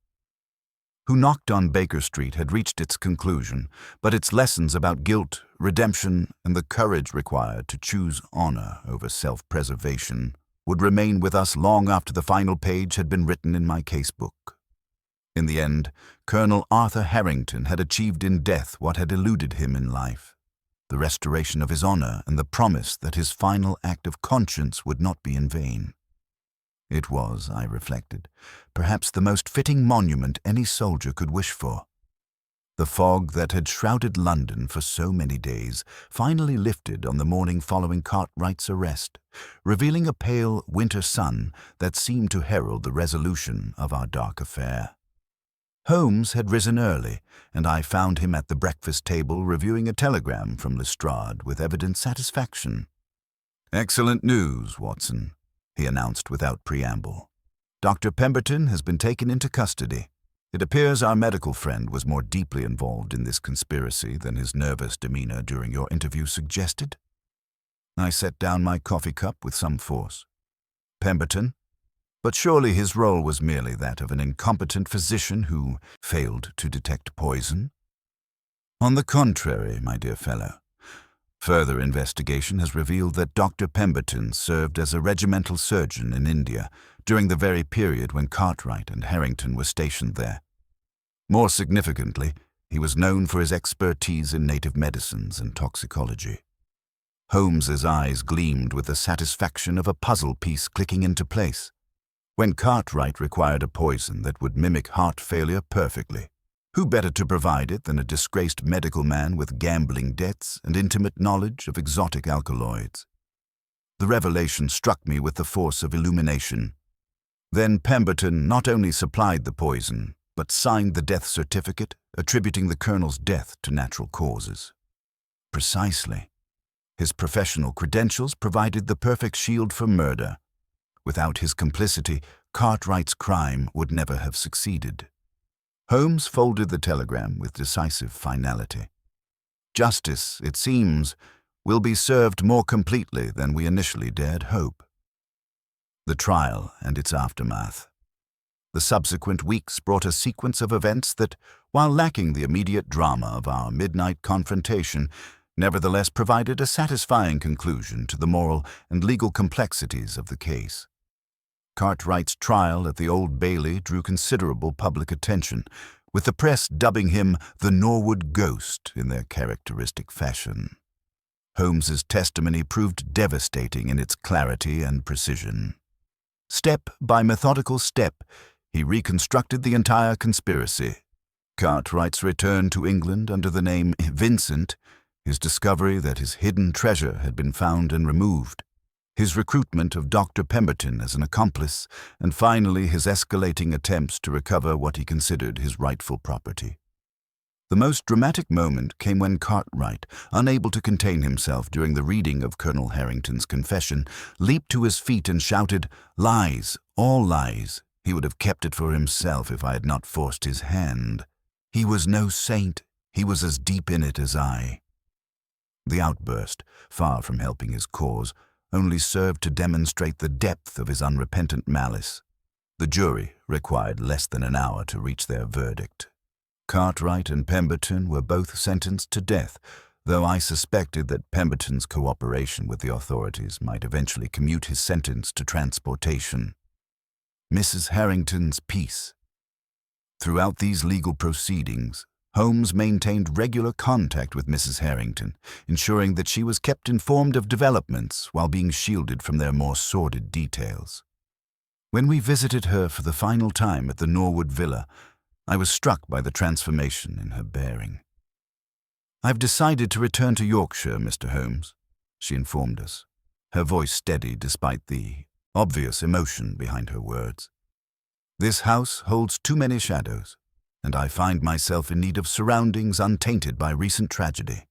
who knocked on Baker Street had reached its conclusion, but its lessons about guilt, redemption, and the courage required to choose honor over self-preservation would remain with us long after the final page had been written in my casebook. In the end, Colonel Arthur Harrington had achieved in death what had eluded him in life: the restoration of his honor and the promise that his final act of conscience would not be in vain. It was, I reflected, perhaps the most fitting monument any soldier could wish for. The fog that had shrouded London for so many days finally lifted on the morning following Cartwright's arrest, revealing a pale winter sun that seemed to herald the resolution of our dark affair. Holmes had risen early, and I found him at the breakfast table reviewing a telegram from Lestrade with evident satisfaction. "Excellent news, Watson," he announced without preamble. "Dr. Pemberton has been taken into custody. It appears our medical friend was more deeply involved in this conspiracy than his nervous demeanor during your interview suggested." I set down my coffee cup with some force. Pemberton? But surely his role was merely that of an incompetent physician who failed to detect poison? On the contrary, my dear fellow. Further investigation has revealed that Dr. Pemberton served as a regimental surgeon in India during the very period when Cartwright and Harrington were stationed there. More significantly, he was known for his expertise in native medicines and toxicology. Holmes's eyes gleamed with the satisfaction of a puzzle piece clicking into place. When Cartwright required a poison that would mimic heart failure perfectly, who better to provide it than a disgraced medical man with gambling debts and intimate knowledge of exotic alkaloids? The revelation struck me with the force of illumination. Then Pemberton not only supplied the poison, but signed the death certificate, attributing the colonel's death to natural causes. Precisely. His professional credentials provided the perfect shield for murder. Without his complicity, Cartwright's crime would never have succeeded. Holmes folded the telegram with decisive finality. Justice, it seems, will be served more completely than we initially dared hope. The trial and its aftermath. The subsequent weeks brought a sequence of events that, while lacking the immediate drama of our midnight confrontation, nevertheless provided a satisfying conclusion to the moral and legal complexities of the case. Cartwright's trial at the Old Bailey drew considerable public attention, with the press dubbing him the Norwood Ghost in their characteristic fashion. Holmes's testimony proved devastating in its clarity and precision. Step by methodical step, he reconstructed the entire conspiracy. Cartwright's return to England under the name Vincent, his discovery that his hidden treasure had been found and removed, his recruitment of Dr. Pemberton as an accomplice, and finally his escalating attempts to recover what he considered his rightful property. The most dramatic moment came when Cartwright, unable to contain himself during the reading of Colonel Harrington's confession, leaped to his feet and shouted, "Lies, all lies. He would have kept it for himself if I had not forced his hand. He was no saint. He was as deep in it as I." The outburst, far from helping his cause, only served to demonstrate the depth of his unrepentant malice. The jury required less than an hour to reach their verdict. Cartwright and Pemberton were both sentenced to death, though I suspected that Pemberton's cooperation with the authorities might eventually commute his sentence to transportation. Mrs. Harrington's peace. Throughout these legal proceedings, Holmes maintained regular contact with Mrs. Harrington, ensuring that she was kept informed of developments while being shielded from their more sordid details. When we visited her for the final time at the Norwood Villa, I was struck by the transformation in her bearing. "I've decided to return to Yorkshire, Mr. Holmes," she informed us, her voice steady despite the obvious emotion behind her words. "This house holds too many shadows, and I find myself in need of surroundings untainted by recent tragedy.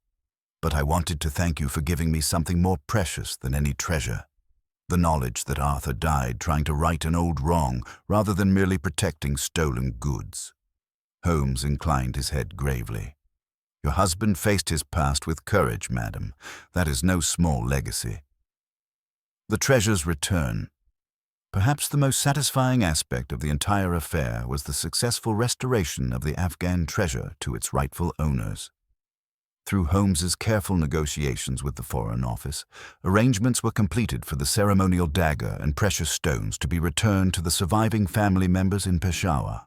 But I wanted to thank you for giving me something more precious than any treasure, the knowledge that Arthur died trying to right an old wrong rather than merely protecting stolen goods." Holmes inclined his head gravely. "Your husband faced his past with courage, madam. That is no small legacy." The treasure's return. Perhaps the most satisfying aspect of the entire affair was the successful restoration of the Afghan treasure to its rightful owners. Through Holmes's careful negotiations with the Foreign Office, arrangements were completed for the ceremonial dagger and precious stones to be returned to the surviving family members in Peshawar.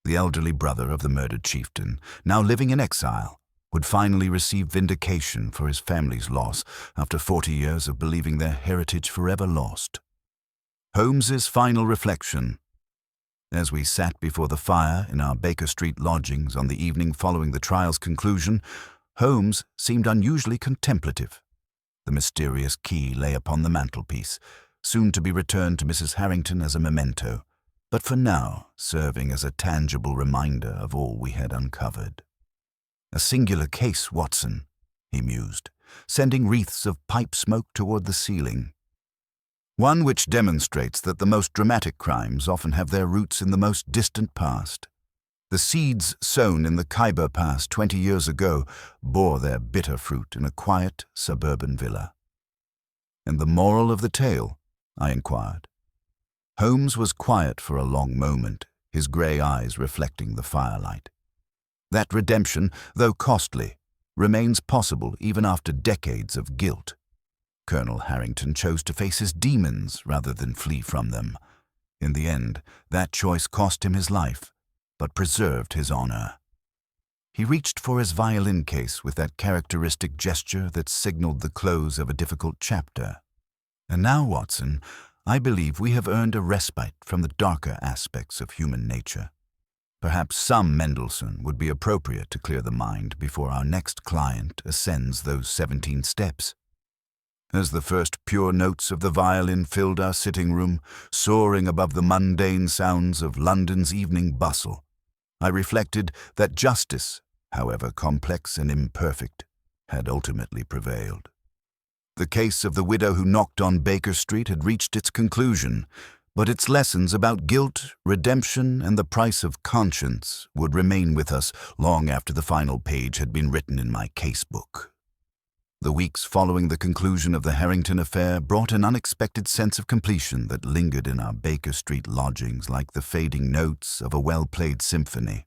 The elderly brother of the murdered chieftain, now living in exile, would finally receive vindication for his family's loss after 40 years of believing their heritage forever lost. Holmes's final reflection. As we sat before the fire in our Baker Street lodgings on the evening following the trial's conclusion, Holmes seemed unusually contemplative. The mysterious key lay upon the mantelpiece, soon to be returned to Mrs. Harrington as a memento, but for now serving as a tangible reminder of all we had uncovered. "A singular case, Watson," he mused, sending wreaths of pipe smoke toward the ceiling. "One which demonstrates that the most dramatic crimes often have their roots in the most distant past. The seeds sown in the Khyber Pass 20 years ago bore their bitter fruit in a quiet suburban villa." "And the moral of the tale?" I inquired. Holmes was quiet for a long moment, his grey eyes reflecting the firelight. "That redemption, though costly, remains possible even after decades of guilt. Colonel Harrington chose to face his demons rather than flee from them. In the end, that choice cost him his life, but preserved his honor." He reached for his violin case with that characteristic gesture that signaled the close of a difficult chapter. "And now, Watson, I believe we have earned a respite from the darker aspects of human nature. Perhaps some Mendelssohn would be appropriate to clear the mind before our next client ascends those 17 steps." As the first pure notes of the violin filled our sitting room, soaring above the mundane sounds of London's evening bustle, I reflected that justice, however complex and imperfect, had ultimately prevailed. The case of the widow who knocked on Baker Street had reached its conclusion, but its lessons about guilt, redemption, and the price of conscience would remain with us long after the final page had been written in my casebook. The weeks following the conclusion of the Harrington affair brought an unexpected sense of completion that lingered in our Baker Street lodgings like the fading notes of a well-played symphony.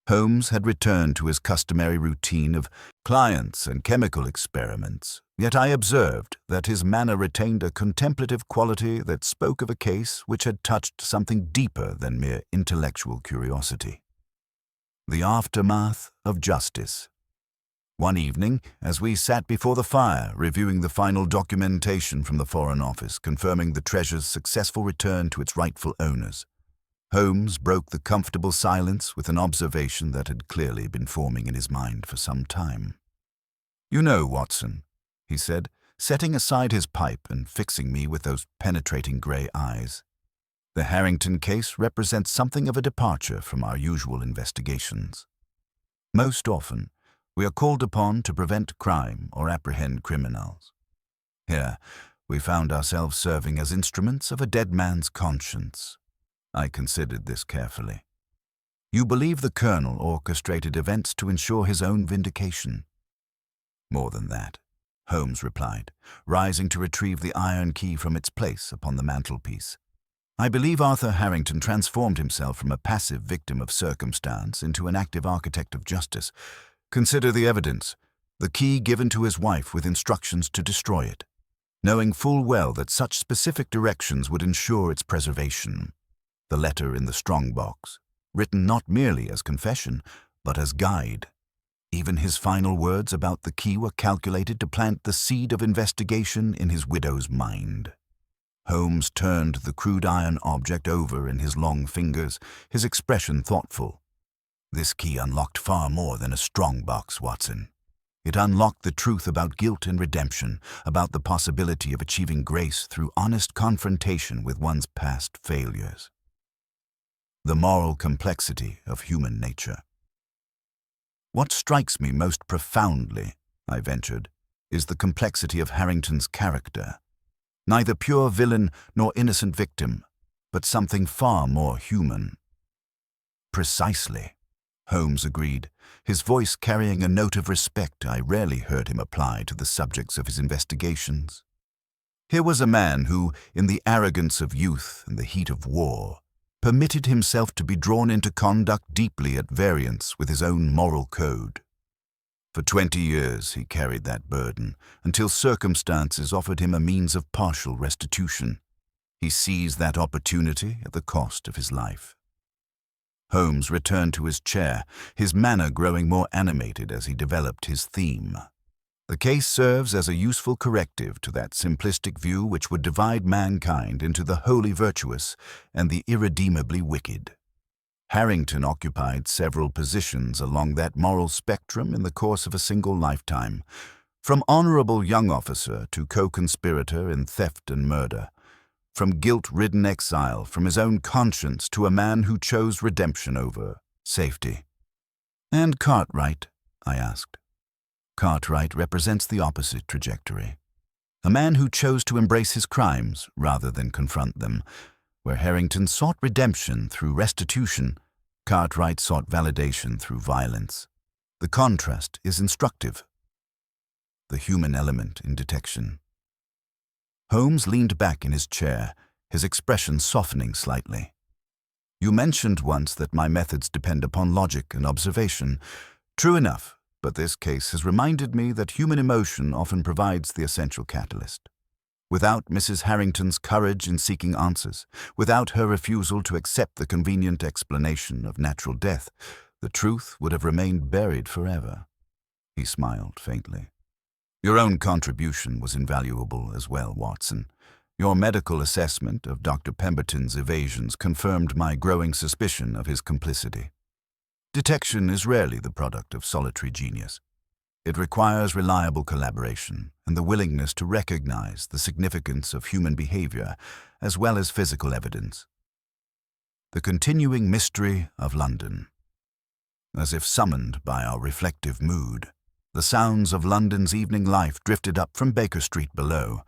Holmes had returned to his customary routine of clients and chemical experiments, yet I observed that his manner retained a contemplative quality that spoke of a case which had touched something deeper than mere intellectual curiosity. The aftermath of justice. One evening, as we sat before the fire, reviewing the final documentation from the Foreign Office confirming the treasure's successful return to its rightful owners, Holmes broke the comfortable silence with an observation that had clearly been forming in his mind for some time. "You know, Watson," he said, setting aside his pipe and fixing me with those penetrating grey eyes, "the Harrington case represents something of a departure from our usual investigations. Most often, we are called upon to prevent crime or apprehend criminals. Here, we found ourselves serving as instruments of a dead man's conscience." I considered this carefully. "You believe the Colonel orchestrated events to ensure his own vindication?" "More than that," Holmes replied, rising to retrieve the iron key from its place upon the mantelpiece. "I believe Arthur Harrington transformed himself from a passive victim of circumstance into an active architect of justice. Consider the evidence, the key given to his wife with instructions to destroy it, knowing full well that such specific directions would ensure its preservation. The letter in the strongbox, written not merely as confession, but as guide. Even his final words about the key were calculated to plant the seed of investigation in his widow's mind." Holmes turned the crude iron object over in his long fingers, his expression thoughtful. "This key unlocked far more than a strongbox, Watson. It unlocked the truth about guilt and redemption, about the possibility of achieving grace through honest confrontation with one's past failures. The moral complexity of human nature. What strikes me most profoundly," I ventured, "is the complexity of Harrington's character. Neither pure villain nor innocent victim, but something far more human." "Precisely," Holmes agreed, his voice carrying a note of respect I rarely heard him apply to the subjects of his investigations. Here was a man who, in the arrogance of youth and the heat of war, permitted himself to be drawn into conduct deeply at variance with his own moral code. For 20 years he carried that burden, until circumstances offered him a means of partial restitution. He seized that opportunity at the cost of his life. Holmes returned to his chair, his manner growing more animated as he developed his theme. The case serves as a useful corrective to that simplistic view which would divide mankind into the wholly virtuous and the irredeemably wicked. Harrington occupied several positions along that moral spectrum in the course of a single lifetime, from honorable young officer to co-conspirator in theft and murder. from guilt-ridden exile from his own conscience to a man who chose redemption over safety. "And Cartwright?" I asked. "Cartwright represents the opposite trajectory. A man who chose to embrace his crimes rather than confront them. Where Harrington sought redemption through restitution, Cartwright sought validation through violence. The contrast is instructive. The human element in detection." Holmes leaned back in his chair, his expression softening slightly. "You mentioned once that my methods depend upon logic and observation. True enough, but this case has reminded me that human emotion often provides the essential catalyst. Without Mrs. Harrington's courage in seeking answers, without her refusal to accept the convenient explanation of natural death, the truth would have remained buried forever." He smiled faintly. "Your own contribution was invaluable as well, Watson. Your medical assessment of Dr. Pemberton's evasions confirmed my growing suspicion of his complicity. Detection is rarely the product of solitary genius. It requires reliable collaboration and the willingness to recognize the significance of human behavior as well as physical evidence. The continuing mystery of London. As if summoned by our reflective mood, the sounds of London's evening life drifted up from Baker Street below.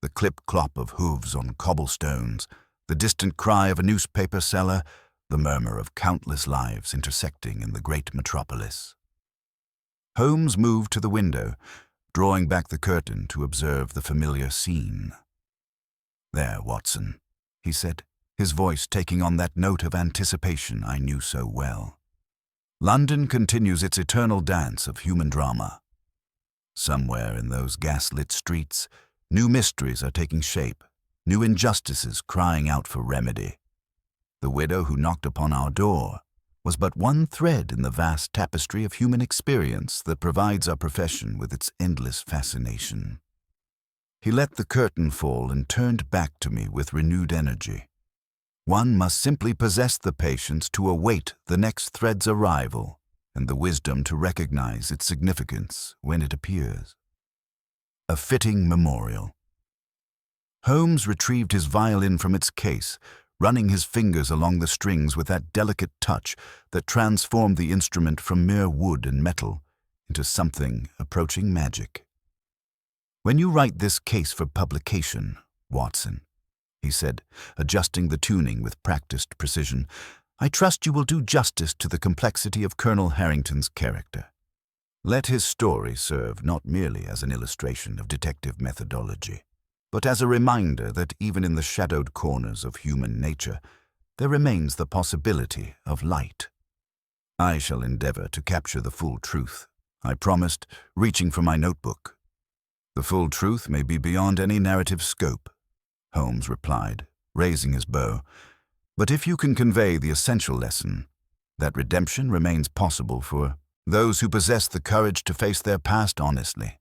The clip-clop of hooves on cobblestones, the distant cry of a newspaper seller, the murmur of countless lives intersecting in the great metropolis. Holmes moved to the window, drawing back the curtain to observe the familiar scene. "There, Watson," he said, his voice taking on that note of anticipation I knew so well. "London continues its eternal dance of human drama. Somewhere in those gas-lit streets, new mysteries are taking shape, new injustices crying out for remedy. The widow who knocked upon our door was but one thread in the vast tapestry of human experience that provides our profession with its endless fascination." He let the curtain fall and turned back to me with renewed energy. One must simply possess the patience to await the next thread's arrival and the wisdom to recognize its significance when it appears. A fitting memorial. Holmes retrieved his violin from its case, running his fingers along the strings with that delicate touch that transformed the instrument from mere wood and metal into something approaching magic. "When you write this case for publication, Watson," he said, adjusting the tuning with practiced precision, "I trust you will do justice to the complexity of Colonel Harrington's character. Let his story serve not merely as an illustration of detective methodology, but as a reminder that even in the shadowed corners of human nature, there remains the possibility of light." "I shall endeavor to capture the full truth," I promised, reaching for my notebook. "The full truth may be beyond any narrative scope," Holmes replied, raising his bow. "But if you can convey the essential lesson, that redemption remains possible for those who possess the courage to face their past honestly,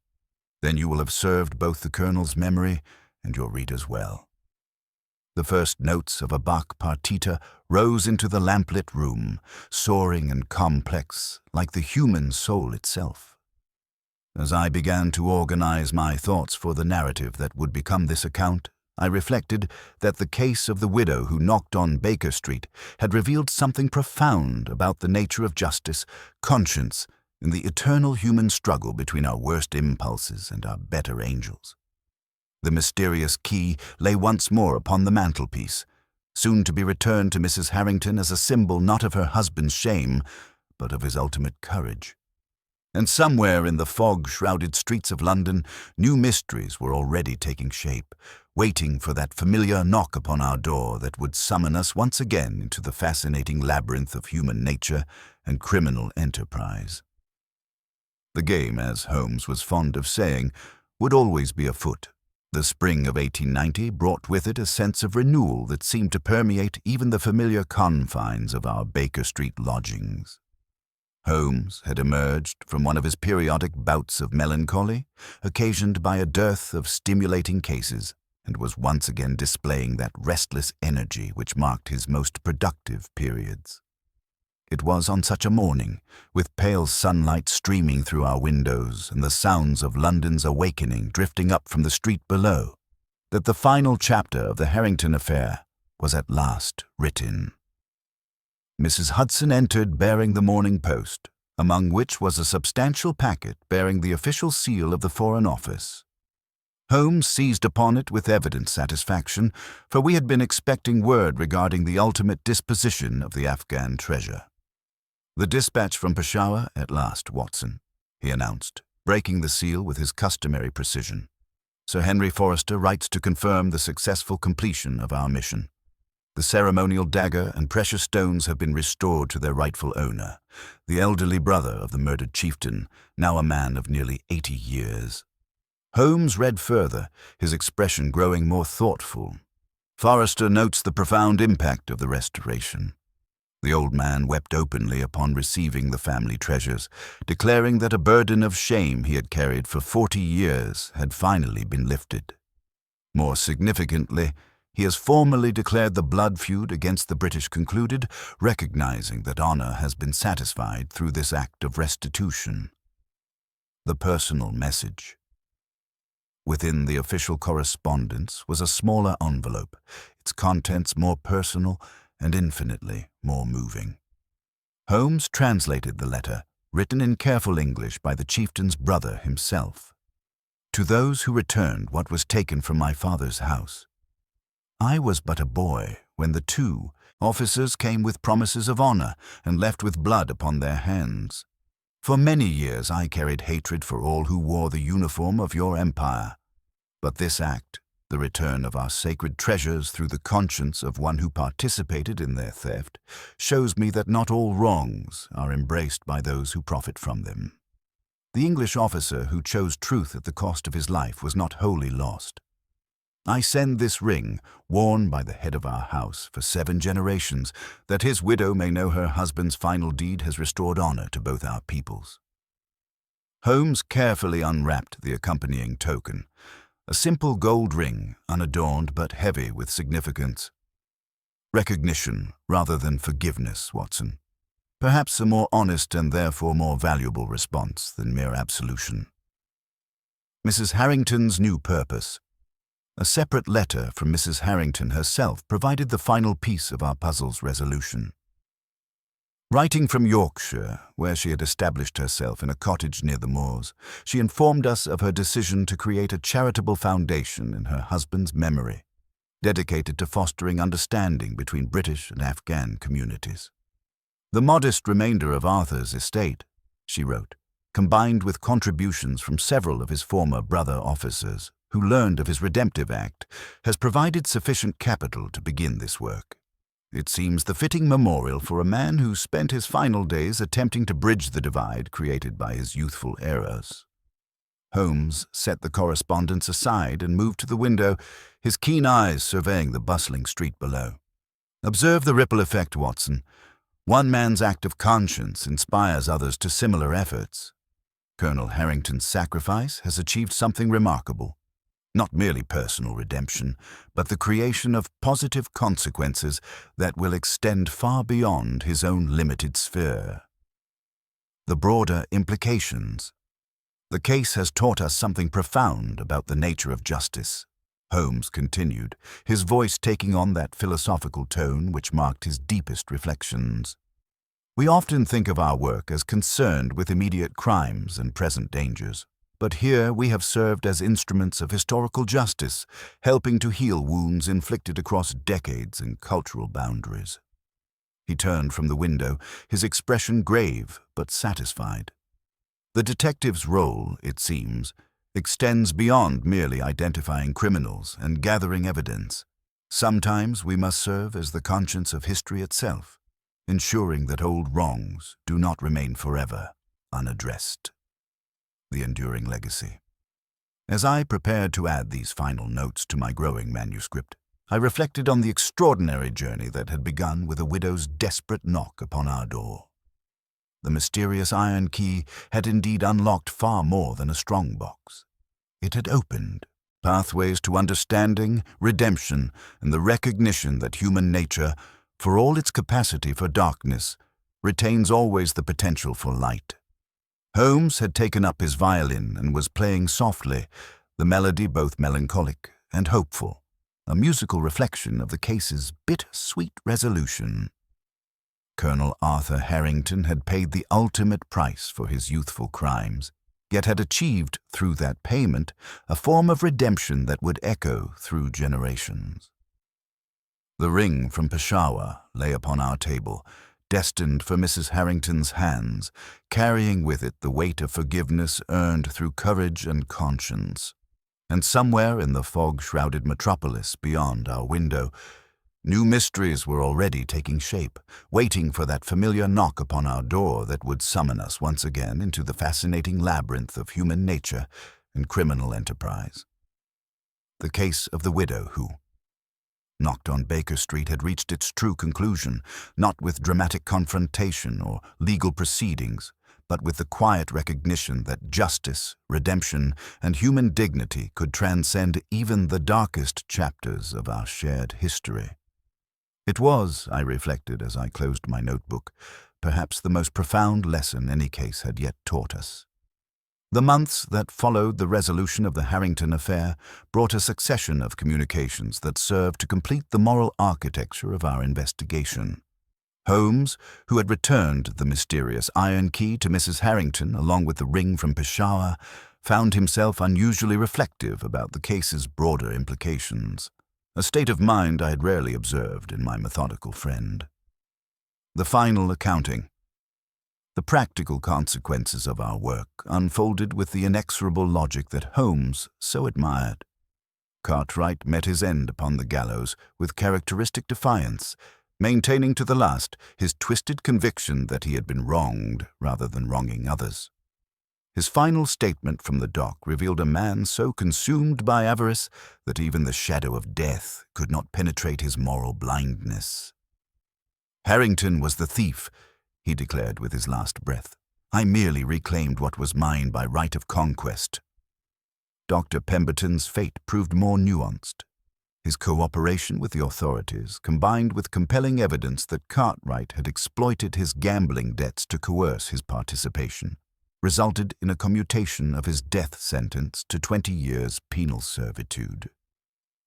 then you will have served both the Colonel's memory and your readers well." The first notes of a Bach partita rose into the lamplit room, soaring and complex like the human soul itself. As I began to organize my thoughts for the narrative that would become this account, I reflected that the case of the widow who knocked on Baker Street had revealed something profound about the nature of justice, conscience, and the eternal human struggle between our worst impulses and our better angels. The mysterious key lay once more upon the mantelpiece, soon to be returned to Mrs. Harrington as a symbol not of her husband's shame, but of his ultimate courage. And somewhere in the fog-shrouded streets of London, new mysteries were already taking shape, waiting for that familiar knock upon our door that would summon us once again into the fascinating labyrinth of human nature and criminal enterprise. The game, as Holmes was fond of saying, would always be afoot. The spring of 1890 brought with it a sense of renewal that seemed to permeate even the familiar confines of our Baker Street lodgings. Holmes had emerged from one of his periodic bouts of melancholy, occasioned by a dearth of stimulating cases, and was once again displaying that restless energy which marked his most productive periods. It was on such a morning, with pale sunlight streaming through our windows and the sounds of London's awakening drifting up from the street below, that the final chapter of the Harrington affair was at last written. Mrs. Hudson entered bearing the Morning Post, among which was a substantial packet bearing the official seal of the Foreign Office. Holmes seized upon it with evident satisfaction, for we had been expecting word regarding the ultimate disposition of the Afghan treasure. "The dispatch from Peshawar at last, Watson," he announced, breaking the seal with his customary precision. "Sir Henry Forrester writes to confirm the successful completion of our mission. The ceremonial dagger and precious stones have been restored to their rightful owner, the elderly brother of the murdered chieftain, now a man of nearly 80 years. Holmes read further, his expression growing more thoughtful. Forrester notes the profound impact of the restoration. The old man wept openly upon receiving the family treasures, declaring that a burden of shame he had carried for 40 years had finally been lifted. More significantly, he has formally declared the blood feud against the British concluded, recognizing that honor has been satisfied through this act of restitution." The personal message. Within the official correspondence was a smaller envelope, its contents more personal and infinitely more moving. Holmes translated the letter, written in careful English by the chieftain's brother himself. "To those who returned what was taken from my father's house. I was but a boy when the two officers came with promises of honor and left with blood upon their hands. For many years I carried hatred for all who wore the uniform of your empire. But this act, the return of our sacred treasures through the conscience of one who participated in their theft, shows me that not all wrongs are embraced by those who profit from them. The English officer who chose truth at the cost of his life was not wholly lost. I send this ring, worn by the head of our house for 7 generations, that his widow may know her husband's final deed has restored honor to both our peoples." Holmes carefully unwrapped the accompanying token, a simple gold ring, unadorned but heavy with significance. "Recognition rather than forgiveness, Watson. Perhaps a more honest and therefore more valuable response than mere absolution." Mrs. Harrington's new purpose. A separate letter from Mrs. Harrington herself provided the final piece of our puzzle's resolution. Writing from Yorkshire, where she had established herself in a cottage near the moors, she informed us of her decision to create a charitable foundation in her husband's memory, dedicated to fostering understanding between British and Afghan communities. "The modest remainder of Arthur's estate," she wrote, "combined with contributions from several of his former brother officers, who learned of his redemptive act, has provided sufficient capital to begin this work. It seems the fitting memorial for a man who spent his final days attempting to bridge the divide created by his youthful errors." Holmes set the correspondence aside and moved to the window, his keen eyes surveying the bustling street below. "Observe the ripple effect, Watson. One man's act of conscience inspires others to similar efforts. Colonel Harrington's sacrifice has achieved something remarkable. Not merely personal redemption, but the creation of positive consequences that will extend far beyond his own limited sphere. The broader implications. The case has taught us something profound about the nature of justice," Holmes continued, his voice taking on that philosophical tone which marked his deepest reflections. "We often think of our work as concerned with immediate crimes and present dangers. But here we have served as instruments of historical justice, helping to heal wounds inflicted across decades and cultural boundaries." He turned from the window, his expression grave but satisfied. The detective's role, it seems, extends beyond merely identifying criminals and gathering evidence. Sometimes we must serve as the conscience of history itself, ensuring that old wrongs do not remain forever unaddressed. The enduring legacy. As I prepared to add these final notes to my growing manuscript, I reflected on the extraordinary journey that had begun with a widow's desperate knock upon our door. The mysterious iron key had indeed unlocked far more than a strongbox. It had opened pathways to understanding, redemption, and the recognition that human nature, for all its capacity for darkness, retains always the potential for light. Holmes had taken up his violin and was playing softly, the melody both melancholic and hopeful, a musical reflection of the case's bittersweet resolution. Colonel Arthur Harrington had paid the ultimate price for his youthful crimes, yet had achieved through that payment a form of redemption that would echo through generations. The ring from Peshawar lay upon our table, destined for Mrs. Harrington's hands, carrying with it the weight of forgiveness earned through courage and conscience. And somewhere in the fog-shrouded metropolis beyond our window, new mysteries were already taking shape, waiting for that familiar knock upon our door that would summon us once again into the fascinating labyrinth of human nature and criminal enterprise. The case of the widow who knocked on Baker Street had reached its true conclusion, not with dramatic confrontation or legal proceedings, but with the quiet recognition that justice, redemption, and human dignity could transcend even the darkest chapters of our shared history. It was, I reflected as I closed my notebook, perhaps the most profound lesson any case had yet taught us. The months that followed the resolution of the Harrington affair brought a succession of communications that served to complete the moral architecture of our investigation. Holmes, who had returned the mysterious iron key to Mrs. Harrington along with the ring from Peshawar, found himself unusually reflective about the case's broader implications, a state of mind I had rarely observed in my methodical friend. The final accounting. The practical consequences of our work unfolded with the inexorable logic that Holmes so admired. Cartwright met his end upon the gallows with characteristic defiance, maintaining to the last his twisted conviction that he had been wronged rather than wronging others. His final statement from the dock revealed a man so consumed by avarice that even the shadow of death could not penetrate his moral blindness. Harrington was the thief, he declared with his last breath. I merely reclaimed what was mine by right of conquest. Dr. Pemberton's fate proved more nuanced. His cooperation with the authorities, combined with compelling evidence that Cartwright had exploited his gambling debts to coerce his participation, resulted in a commutation of his death sentence to 20 years penal servitude.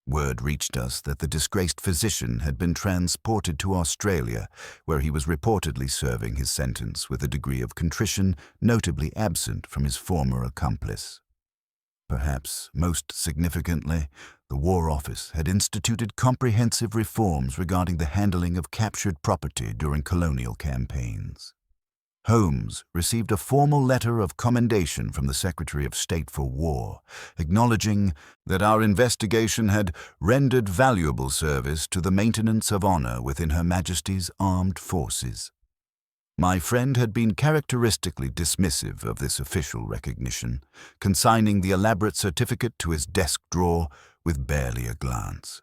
Word reached us that the disgraced physician had been transported to Australia, where he was reportedly serving his sentence with a degree of contrition notably absent from his former accomplice. Perhaps most significantly, the War Office had instituted comprehensive reforms regarding the handling of captured property during colonial campaigns. Holmes received a formal letter of commendation from the Secretary of State for War, acknowledging that our investigation had rendered valuable service to the maintenance of honor within Her Majesty's armed forces. My friend had been characteristically dismissive of this official recognition, consigning the elaborate certificate to his desk drawer with barely a glance.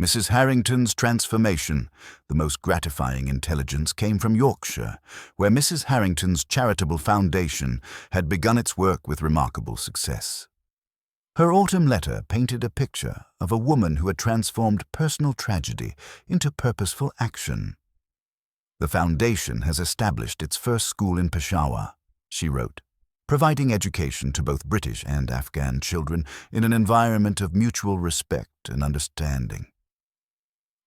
Mrs. Harrington's transformation, the most gratifying intelligence, came from Yorkshire, where Mrs. Harrington's charitable foundation had begun its work with remarkable success. Her autumn letter painted a picture of a woman who had transformed personal tragedy into purposeful action. The foundation has established its first school in Peshawar, she wrote, providing education to both British and Afghan children in an environment of mutual respect and understanding.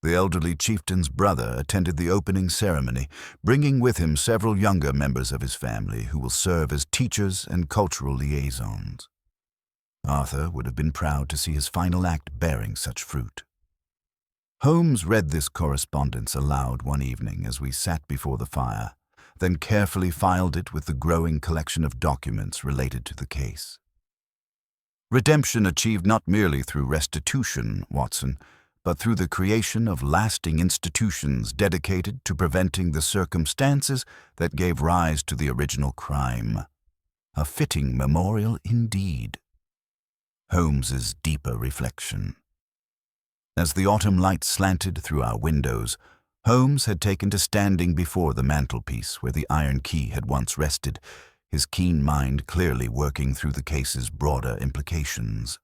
The elderly chieftain's brother attended the opening ceremony, bringing with him several younger members of his family who will serve as teachers and cultural liaisons. Arthur would have been proud to see his final act bearing such fruit. Holmes read this correspondence aloud one evening as we sat before the fire, then carefully filed it with the growing collection of documents related to the case. Redemption achieved not merely through restitution, Watson, but through the creation of lasting institutions dedicated to preventing the circumstances that gave rise to the original crime. A fitting memorial indeed. Holmes's deeper reflection. As the autumn light slanted through our windows, Holmes had taken to standing before the mantelpiece where the iron key had once rested, his keen mind clearly working through the case's broader implications.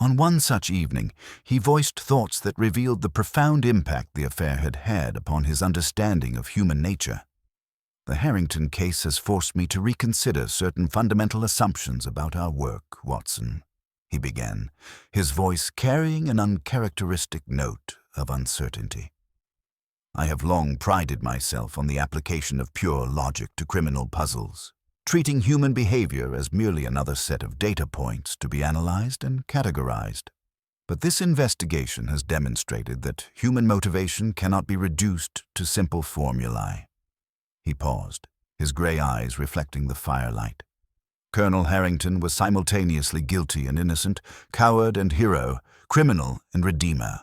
On one such evening, he voiced thoughts that revealed the profound impact the affair had had upon his understanding of human nature. The Harrington case has forced me to reconsider certain fundamental assumptions about our work, Watson, he began, his voice carrying an uncharacteristic note of uncertainty. "I have long prided myself on the application of pure logic to criminal puzzles, treating human behavior as merely another set of data points to be analyzed and categorized. But this investigation has demonstrated that human motivation cannot be reduced to simple formulae." He paused, his gray eyes reflecting the firelight. Colonel Harrington was simultaneously guilty and innocent, coward and hero, criminal and redeemer.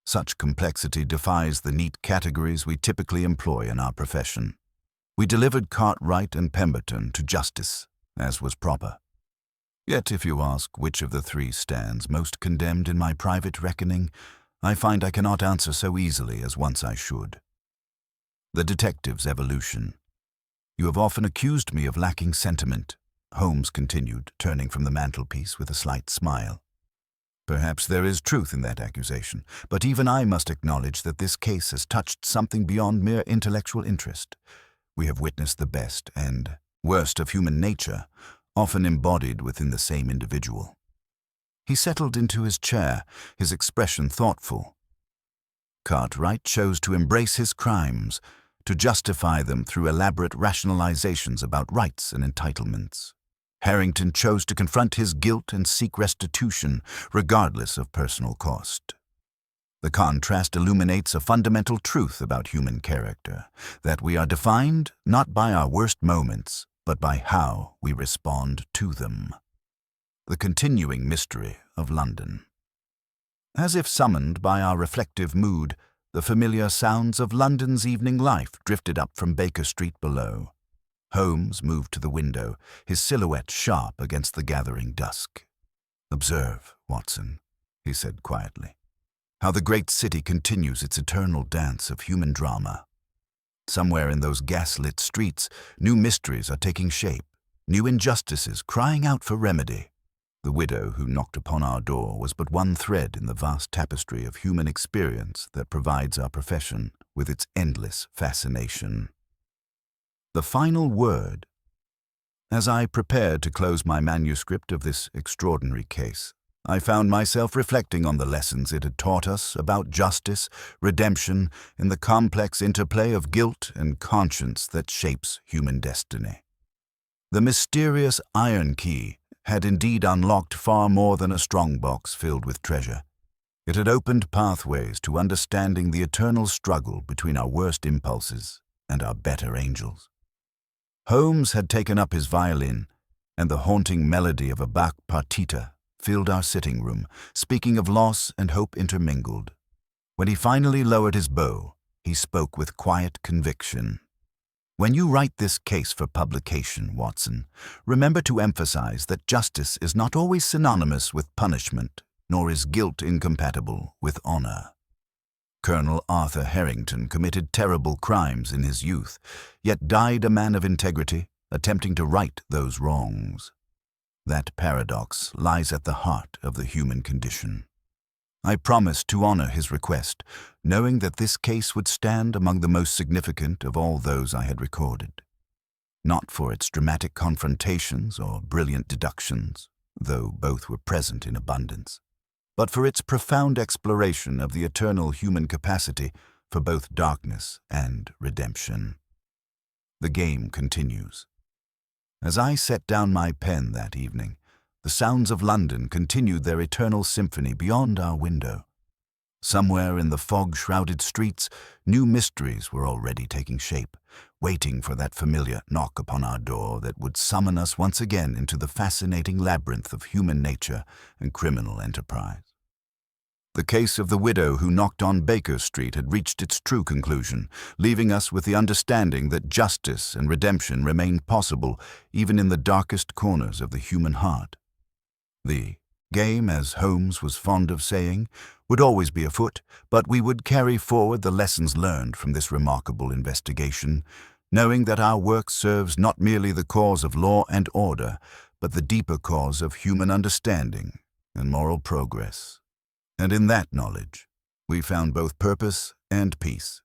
Such complexity defies the neat categories we typically employ in our profession. We delivered Cartwright and Pemberton to justice, as was proper. Yet if you ask which of the three stands most condemned in my private reckoning, I find I cannot answer so easily as once I should. The detective's evolution. "You have often accused me of lacking sentiment," Holmes continued, turning from the mantelpiece with a slight smile. "Perhaps there is truth in that accusation, but even I must acknowledge that this case has touched something beyond mere intellectual interest. We have witnessed the best and worst of human nature, often embodied within the same individual." He settled into his chair, his expression thoughtful. "Cartwright chose to embrace his crimes, to justify them through elaborate rationalizations about rights and entitlements. Harrington chose to confront his guilt and seek restitution, regardless of personal cost. The contrast illuminates a fundamental truth about human character, that we are defined not by our worst moments, but by how we respond to them." The continuing mystery of London. As if summoned by our reflective mood, the familiar sounds of London's evening life drifted up from Baker Street below. Holmes moved to the window, his silhouette sharp against the gathering dusk. "Observe, Watson," he said quietly, "how the great city continues its eternal dance of human drama. Somewhere in those gas-lit streets, new mysteries are taking shape, new injustices crying out for remedy. The widow who knocked upon our door was but one thread in the vast tapestry of human experience that provides our profession with its endless fascination." The final word. As I prepared to close my manuscript of this extraordinary case, I found myself reflecting on the lessons it had taught us about justice, redemption, and the complex interplay of guilt and conscience that shapes human destiny. The mysterious iron key had indeed unlocked far more than a strongbox filled with treasure. It had opened pathways to understanding the eternal struggle between our worst impulses and our better angels. Holmes had taken up his violin, and the haunting melody of a Bach partita filled our sitting room, speaking of loss and hope intermingled. When he finally lowered his bow, he spoke with quiet conviction. "When you write this case for publication, Watson, remember to emphasize that justice is not always synonymous with punishment, nor is guilt incompatible with honor. Colonel Arthur Harrington committed terrible crimes in his youth, yet died a man of integrity, attempting to right those wrongs. That paradox lies at the heart of the human condition. I promised to honor his request, knowing that this case would stand among the most significant of all those I had recorded. Not for its dramatic confrontations or brilliant deductions, though both were present in abundance, but for its profound exploration of the eternal human capacity for both darkness and redemption. The game continues. As I set down my pen that evening, the sounds of London continued their eternal symphony beyond our window. Somewhere in the fog-shrouded streets, new mysteries were already taking shape, waiting for that familiar knock upon our door that would summon us once again into the fascinating labyrinth of human nature and criminal enterprise. The case of the widow who knocked on Baker Street had reached its true conclusion, leaving us with the understanding that justice and redemption remained possible even in the darkest corners of the human heart. The game, as Holmes was fond of saying, would always be afoot, but we would carry forward the lessons learned from this remarkable investigation, knowing that our work serves not merely the cause of law and order, but the deeper cause of human understanding and moral progress. And in that knowledge, we found both purpose and peace.